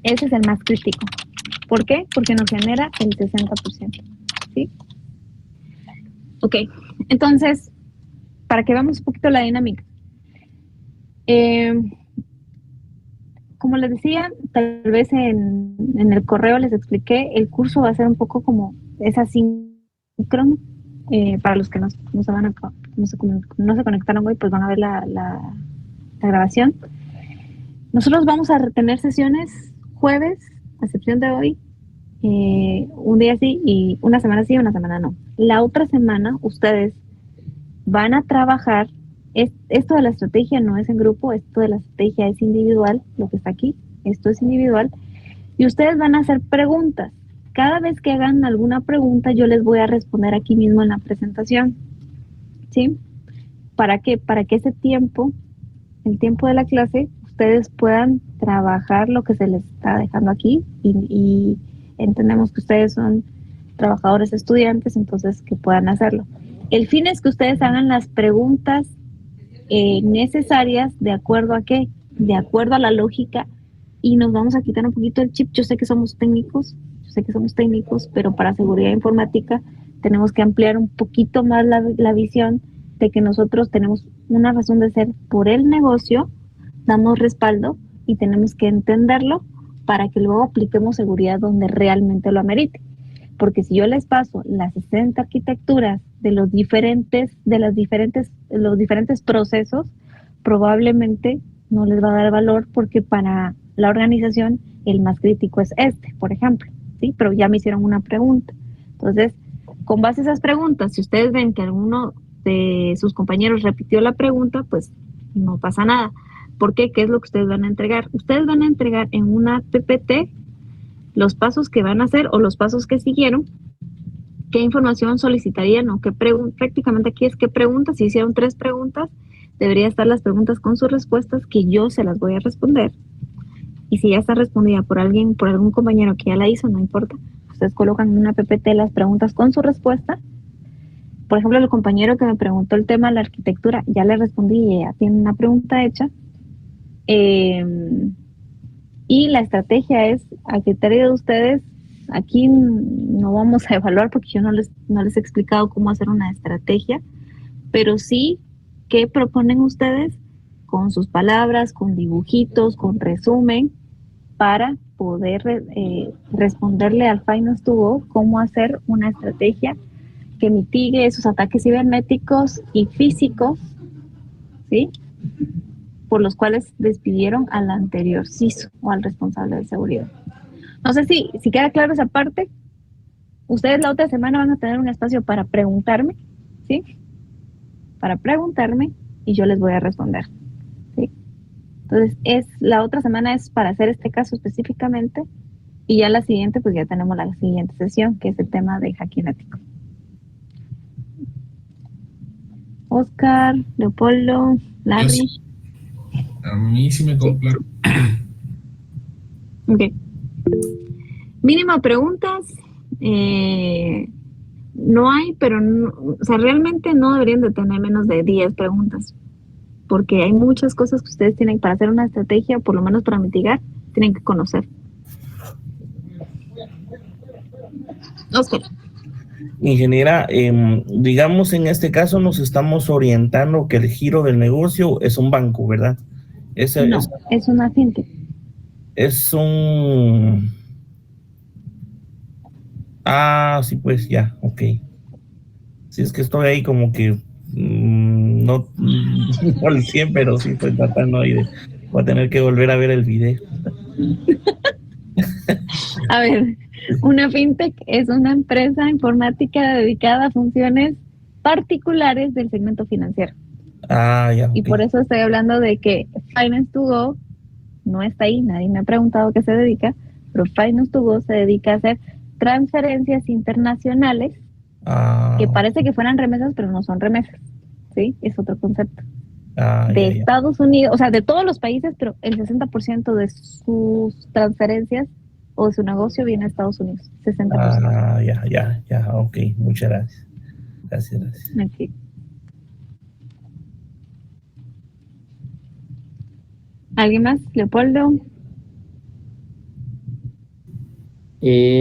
Ese es el más crítico. ¿Por qué? Porque nos genera el 60%. ¿Sí? Ok, entonces, para que veamos un poquito la dinámica. Como les decía, tal vez en el correo les expliqué, el curso va a ser un poco como es asíncrono. Para los que no se conectaron hoy, pues van a ver la grabación. Nosotros vamos a tener sesiones jueves, a excepción de hoy, un día sí y una semana sí y una semana no. La otra semana ustedes van a trabajar, esto de la estrategia no es en grupo, esto de la estrategia es individual, lo que está aquí, esto es individual, y ustedes van a hacer preguntas. Cada vez que hagan alguna pregunta, yo les voy a responder aquí mismo en la presentación, ¿sí? ¿Para qué? Para que ese tiempo, el tiempo de la clase, ustedes puedan trabajar lo que se les está dejando aquí y entendemos que ustedes son trabajadores estudiantes, entonces que puedan hacerlo. El fin es que ustedes hagan las preguntas necesarias de acuerdo a qué, de acuerdo a la lógica, y nos vamos a quitar un poquito el chip. Yo sé que somos técnicos, pero para seguridad informática tenemos que ampliar un poquito más la visión de que nosotros tenemos una razón de ser por el negocio, damos respaldo y tenemos que entenderlo para que luego apliquemos seguridad donde realmente lo amerite. Porque si yo les paso las 60 arquitecturas de los diferentes procesos, probablemente no les va a dar valor, porque para la organización el más crítico es por ejemplo, ¿sí? Pero ya me hicieron una pregunta. Entonces, con base a esas preguntas, si ustedes ven que alguno de sus compañeros repitió la pregunta, pues no pasa nada. ¿Por qué? ¿Qué es lo que ustedes van a entregar? Ustedes van a entregar en una PPT los pasos que van a hacer o los pasos que siguieron, qué información solicitarían o qué preguntas. Prácticamente aquí es qué preguntas. Si hicieron 3 preguntas, debería estar las preguntas con sus respuestas, que yo se las voy a responder. Y si ya está respondida por algún compañero que ya la hizo, no importa. Ustedes colocan en una PPT las preguntas con su respuesta. Por ejemplo, el compañero que me preguntó el tema de la arquitectura, ya le respondí y ya tiene una pregunta hecha. Y Y la estrategia es, a criterio de ustedes, aquí no vamos a evaluar porque yo no les he explicado cómo hacer una estrategia, pero sí qué proponen ustedes con sus palabras, con dibujitos, con resumen, para poder responderle al Finance to Go cómo hacer una estrategia que mitigue esos ataques cibernéticos y físicos, ¿sí?, por los cuales despidieron al anterior CISO o al responsable de seguridad. No sé si queda claro esa parte. Ustedes la otra semana van a tener un espacio para preguntarme, ¿sí? Para preguntarme y yo les voy a responder, ¿sí? Entonces, la otra semana es para hacer este caso específicamente y ya la siguiente, pues ya tenemos la siguiente sesión, que es el tema de hacking ético. Oscar, Leopoldo, Larry. A mí sí me quedó claro. Ok. Mínimo preguntas. No hay, pero no, o sea, realmente no deberían de tener menos de 10 preguntas, porque hay muchas cosas que ustedes tienen para hacer una estrategia, por lo menos para mitigar, tienen que conocer. Oscar. Ingeniera, digamos en este caso nos estamos orientando que el giro del negocio es un banco, ¿verdad? No, es una fintech. Es un... Ah, sí, pues ya, ok. Sí, es que estoy ahí como que no al 100, pero sí estoy tratando ahí de... Voy a tener que volver a ver el video. A ver, una fintech es una empresa informática dedicada a funciones particulares del segmento financiero. Ah, ya. Y Okay. por eso estoy hablando de que Finance to Go no está ahí, nadie me ha preguntado a qué se dedica, pero Finance to Go se dedica a hacer transferencias internacionales que parece que fueran remesas, pero no son remesas, ¿sí? Es otro concepto. De Estados Unidos, o sea, de todos los países, pero el 60% de sus transferencias o de su negocio viene a Estados Unidos, 60%. Ya, ok, muchas gracias. Gracias. Okay. ¿Alguien más? ¿Leopoldo?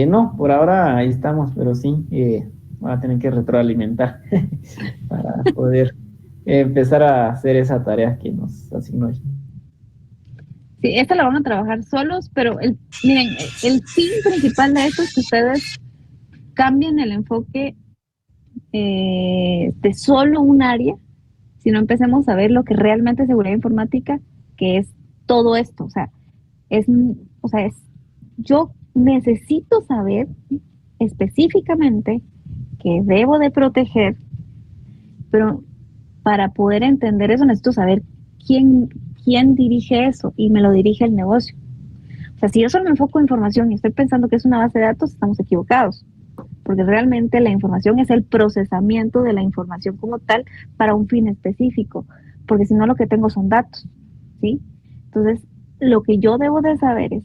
No, por ahora ahí estamos, pero sí, voy a tener que retroalimentar para poder empezar a hacer esa tarea que nos asignó hoy. Sí, esta la van a trabajar solos, pero miren, el fin principal de esto es que ustedes cambien el enfoque de solo un área, sino empecemos a ver lo que realmente es seguridad informática, que es todo esto. O sea, yo necesito saber específicamente que debo de proteger, pero para poder entender eso necesito saber quién dirige eso y me lo dirige el negocio. O sea, si yo solo me enfoco en información y estoy pensando que es una base de datos, estamos equivocados, porque realmente la información es el procesamiento de la información como tal para un fin específico, porque si no lo que tengo son datos, ¿sí? Entonces, lo que yo debo de saber es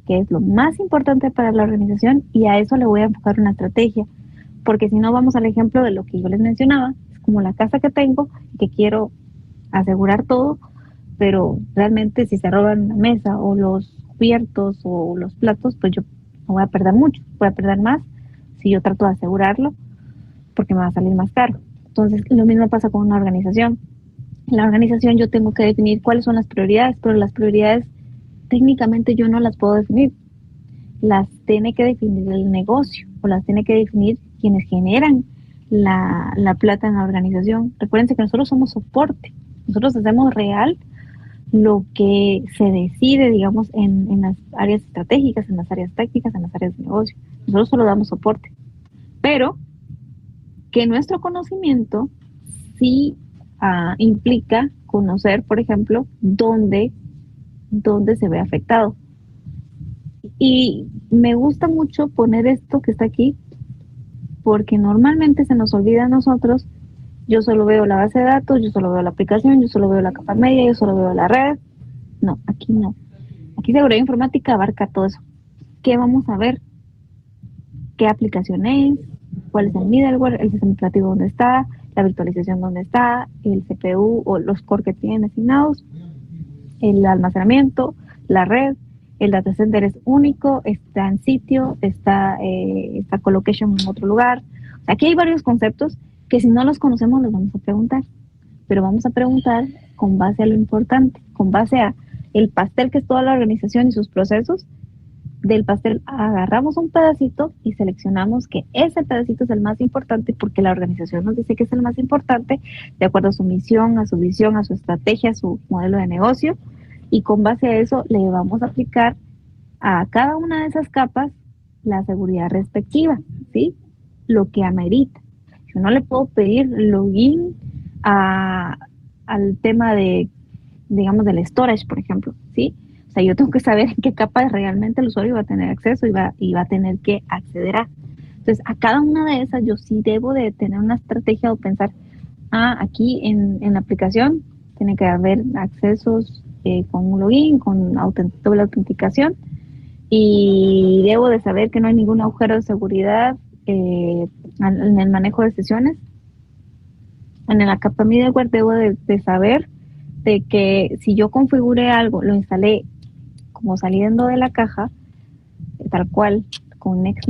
qué es lo más importante para la organización y a eso le voy a enfocar una estrategia, porque si no vamos al ejemplo de lo que yo les mencionaba, es como la casa que tengo, que quiero asegurar todo, pero realmente si se roban la mesa o los cubiertos o los platos, pues yo no voy a perder mucho, voy a perder más si yo trato de asegurarlo, porque me va a salir más caro. Entonces, lo mismo pasa con una organización. En la organización yo tengo que definir cuáles son las prioridades, pero las prioridades técnicamente yo no las puedo definir. Las tiene que definir el negocio o las tiene que definir quienes generan la plata en la organización. Recuérdense que nosotros somos soporte. Nosotros hacemos real lo que se decide, digamos, en las áreas estratégicas, en las áreas tácticas, en las áreas de negocio. Nosotros solo damos soporte. Pero que nuestro conocimiento sí implica conocer, por ejemplo, dónde se ve afectado. Y me gusta mucho poner esto que está aquí, porque normalmente se nos olvida a nosotros. Yo solo veo la base de datos, yo solo veo la aplicación, yo solo veo la capa media, yo solo veo la red. No, aquí no. Aquí seguridad informática abarca todo eso. ¿Qué vamos a ver? ¿Qué aplicación es? ¿Cuál es el middleware? ¿El sistema operativo dónde está? ¿La virtualización dónde está? ¿El CPU o los core que tienen asignados? ¿El almacenamiento? ¿La red? el data center es único, está en sitio, está colocation en otro lugar. Aquí hay varios conceptos que si no los conocemos los vamos a preguntar, pero vamos a preguntar con base a lo importante, con base a el pastel que es toda la organización y sus procesos. Del pastel agarramos un pedacito y seleccionamos que ese pedacito es el más importante porque la organización nos dice que es el más importante de acuerdo a su misión, a su visión, a su estrategia, a su modelo de negocio, y con base a eso le vamos a aplicar a cada una de esas capas la seguridad respectiva, ¿sí? Lo que amerita. Yo no le puedo pedir login al tema de, digamos, del storage, por ejemplo, ¿sí? O sea, yo tengo que saber en qué capa realmente el usuario va a tener acceso y va a tener que acceder a. Entonces, a cada una de esas yo sí debo de tener una estrategia o pensar, aquí en la aplicación tiene que haber accesos con un login, con doble autenticación, y debo de saber que no hay ningún agujero de seguridad en el manejo de sesiones. En la capa middleware debo de saber de que si yo configuré algo, lo instalé como saliendo de la caja, tal cual, con next,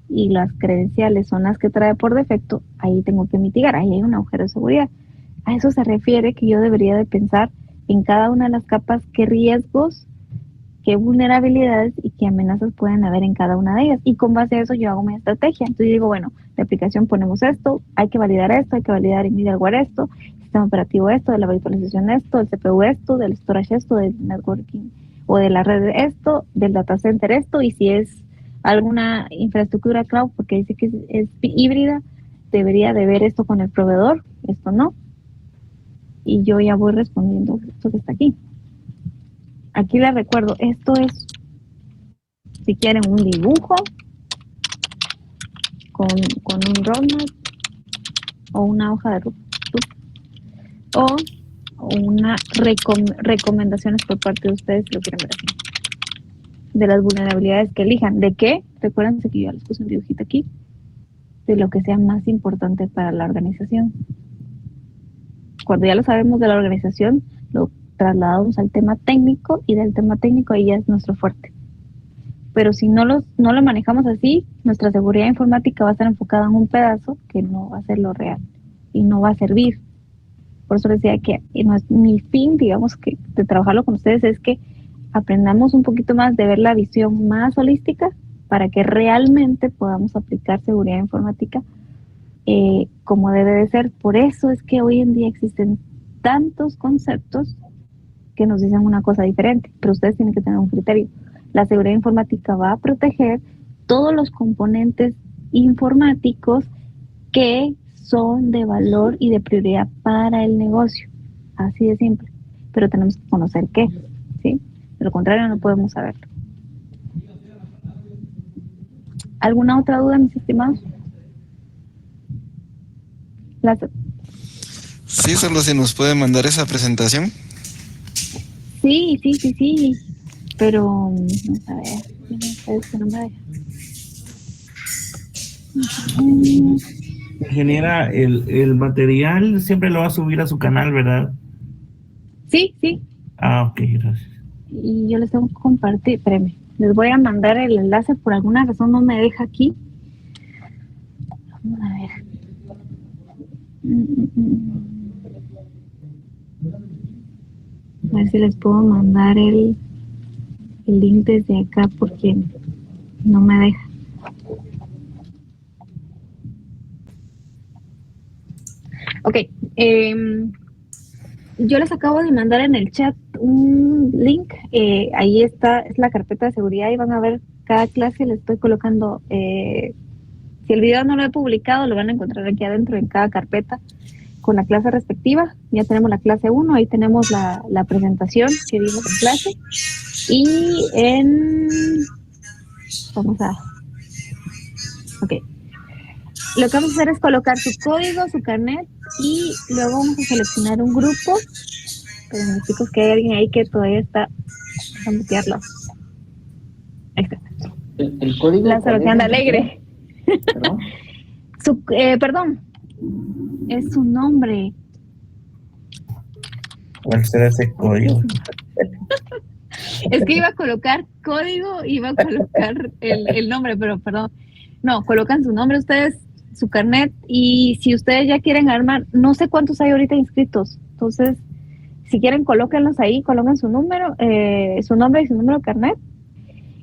y las credenciales son las que trae por defecto, ahí tengo que mitigar, ahí hay un agujero de seguridad. A eso se refiere que yo debería de pensar en cada una de las capas qué riesgos, qué vulnerabilidades y qué amenazas pueden haber en cada una de ellas. Y con base a eso yo hago mi estrategia. Entonces digo, bueno, de aplicación ponemos esto, hay que validar esto, hay que validar en middleware esto, sistema operativo esto, de la virtualización esto, del CPU esto, del storage esto, del networking o de la red esto, del data center esto, y si es alguna infraestructura cloud, porque dice que es híbrida, debería de ver esto con el proveedor, esto no. Y yo ya voy respondiendo esto que está aquí. Aquí les recuerdo, esto es, si quieren, un dibujo con un roadmap o una hoja de ruta o una recomendaciones por parte de ustedes, si lo quieren ver así, de las vulnerabilidades que elijan. ¿De qué? Recuérdense que yo ya les puse un dibujito aquí, de lo que sea más importante para la organización. Cuando ya lo sabemos de la organización, lo trasladamos al tema técnico, y del tema técnico ahí ya es nuestro fuerte. Pero si no lo manejamos así, nuestra seguridad informática va a estar enfocada en un pedazo que no va a ser lo real y no va a servir. Por eso les decía que mi fin, digamos, que de trabajarlo con ustedes es que aprendamos un poquito más de ver la visión más holística para que realmente podamos aplicar seguridad informática como debe de ser. Por eso es que hoy en día existen tantos conceptos que nos dicen una cosa diferente, pero ustedes tienen que tener un criterio. La seguridad informática va a proteger todos los componentes informáticos que son de valor y de prioridad para el negocio. Así de simple. Pero tenemos que conocer qué, ¿sí? De lo contrario no podemos saberlo. ¿Alguna otra duda, mis estimados? Sí, solo si nos puede mandar esa presentación. Sí. Pero, vamos a ver, que no me deja. Ingeniera, el material siempre lo va a subir a su canal, ¿verdad? Sí. Ok, gracias. Y yo les tengo que compartir, espérenme, les voy a mandar el enlace, por alguna razón no me deja aquí. Vamos a ver. A ver si les puedo mandar el link desde acá porque no me deja. Ok, yo les acabo de mandar en el chat un link, ahí está, es la carpeta de seguridad y van a ver cada clase, les estoy colocando, si el video no lo he publicado, lo van a encontrar aquí adentro en cada carpeta con la clase respectiva. Ya tenemos la clase 1, ahí tenemos la presentación que vimos en clase, y lo que vamos a hacer es colocar su código, su carnet, y luego vamos a seleccionar un grupo. Pero me chicos, que hay alguien ahí que todavía está. Vamos a mutearlo. Ahí está. El código. Lázaro, que anda alegre. ¿Perdón? Perdón. Es su nombre. ¿Cuál será ese código? Es que iba a colocar código, iba a colocar el nombre, pero perdón. No, colocan su nombre ustedes, su carnet, y si ustedes ya quieren armar, no sé cuántos hay ahorita inscritos. Entonces, si quieren, colóquenlos ahí, coloquen su número, su nombre y su número de carnet.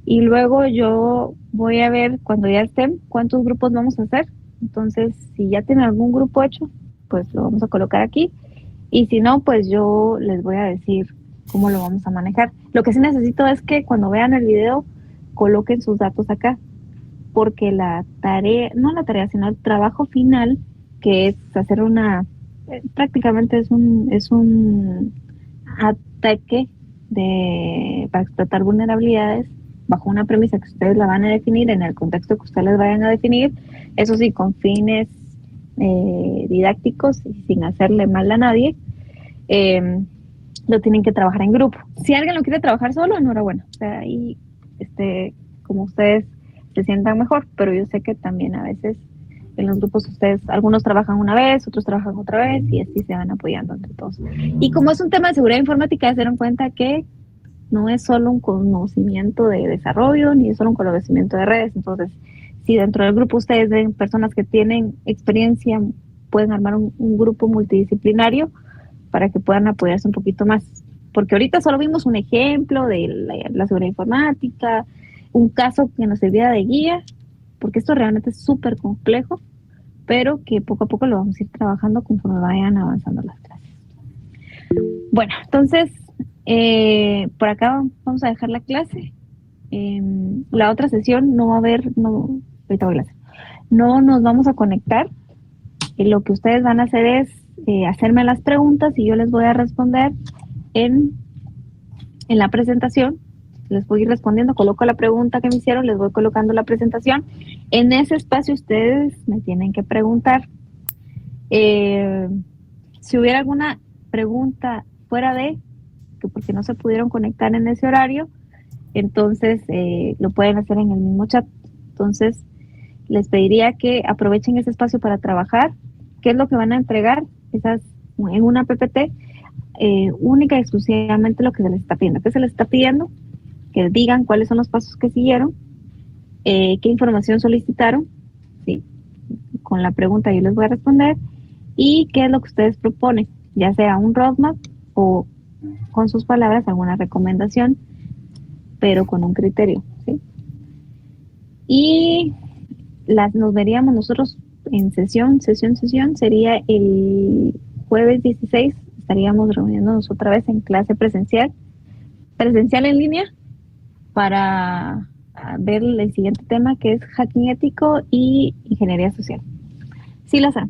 Y luego yo voy a ver cuando ya estén cuántos grupos vamos a hacer. Entonces, si ya tienen algún grupo hecho, pues lo vamos a colocar aquí. Y si no, pues yo les voy a decir cómo lo vamos a manejar. Lo que sí necesito es que cuando vean el video, coloquen sus datos acá. Porque la tarea, no la tarea, sino el trabajo final, que es hacer prácticamente es un ataque para explotar vulnerabilidades bajo una premisa que ustedes la van a definir en el contexto que ustedes les vayan a definir, eso sí, con fines didácticos y sin hacerle mal a nadie. Lo tienen que trabajar en grupo. Si alguien lo quiere trabajar solo, enhorabuena. O sea, ahí, como ustedes se sientan mejor, pero yo sé que también a veces en los grupos ustedes, algunos trabajan una vez, otros trabajan otra vez y así se van apoyando entre todos. Y como es un tema de seguridad informática, se dieron cuenta que no es solo un conocimiento de desarrollo, ni es solo un conocimiento de redes. Entonces, si dentro del grupo ustedes ven personas que tienen experiencia, pueden armar un grupo multidisciplinario para que puedan apoyarse un poquito más. Porque ahorita solo vimos un ejemplo de la seguridad informática, un caso que nos servía de guía, porque esto realmente es súper complejo, pero que poco a poco lo vamos a ir trabajando conforme vayan avanzando las clases. Bueno, entonces, por acá vamos a dejar la clase. La otra sesión no va a haber, ahorita voy a clase. No nos vamos a conectar. Lo que ustedes van a hacer es hacerme las preguntas y yo les voy a responder en la presentación. Les voy a ir respondiendo, coloco la pregunta que me hicieron, les voy colocando la presentación. En ese espacio ustedes me tienen que preguntar. Si hubiera alguna pregunta fuera de, que porque no se pudieron conectar en ese horario, entonces lo pueden hacer en el mismo chat. Entonces, les pediría que aprovechen ese espacio para trabajar. ¿Qué es lo que van a entregar? En una PPT, única y exclusivamente lo que se les está pidiendo. ¿Qué se les está pidiendo? Que digan cuáles son los pasos que siguieron, qué información solicitaron, ¿sí? Con la pregunta yo les voy a responder, y qué es lo que ustedes proponen, ya sea un roadmap o con sus palabras alguna recomendación, pero con un criterio, ¿sí? Y nos veríamos nosotros en sesión, sería el jueves 16, estaríamos reuniéndonos otra vez en clase presencial en línea, para ver el siguiente tema, que es hacking ético y ingeniería social. Sí, Laza.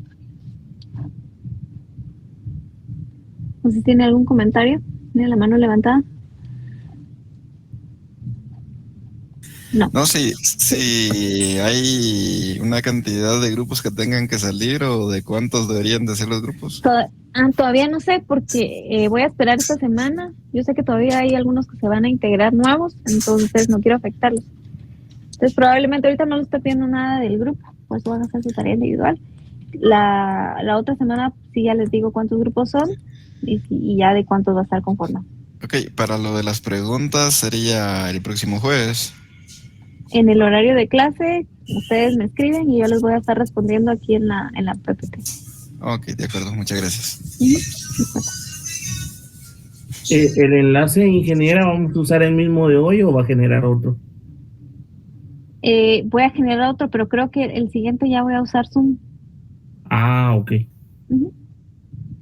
No sé si tiene algún comentario. ¿Tiene la mano levantada? No, si hay una cantidad de grupos que tengan que salir o de cuántos deberían de ser los grupos. Todavía no sé, porque voy a esperar esta semana. Yo sé que todavía hay algunos que se van a integrar nuevos, entonces no quiero afectarlos. Entonces probablemente ahorita no les estoy pidiendo nada del grupo, pues van a hacer su tarea individual. La otra semana sí ya les digo cuántos grupos son y ya de cuántos va a estar conformado. Ok, para lo de las preguntas sería el próximo jueves. En el horario de clase, ustedes me escriben y yo les voy a estar respondiendo aquí en la PPT. Ok, de acuerdo, muchas gracias. ¿El enlace, ingeniera, vamos a usar el mismo de hoy o va a generar otro? Voy a generar otro, pero creo que el siguiente ya voy a usar Zoom. Ah, ok. Uh-huh.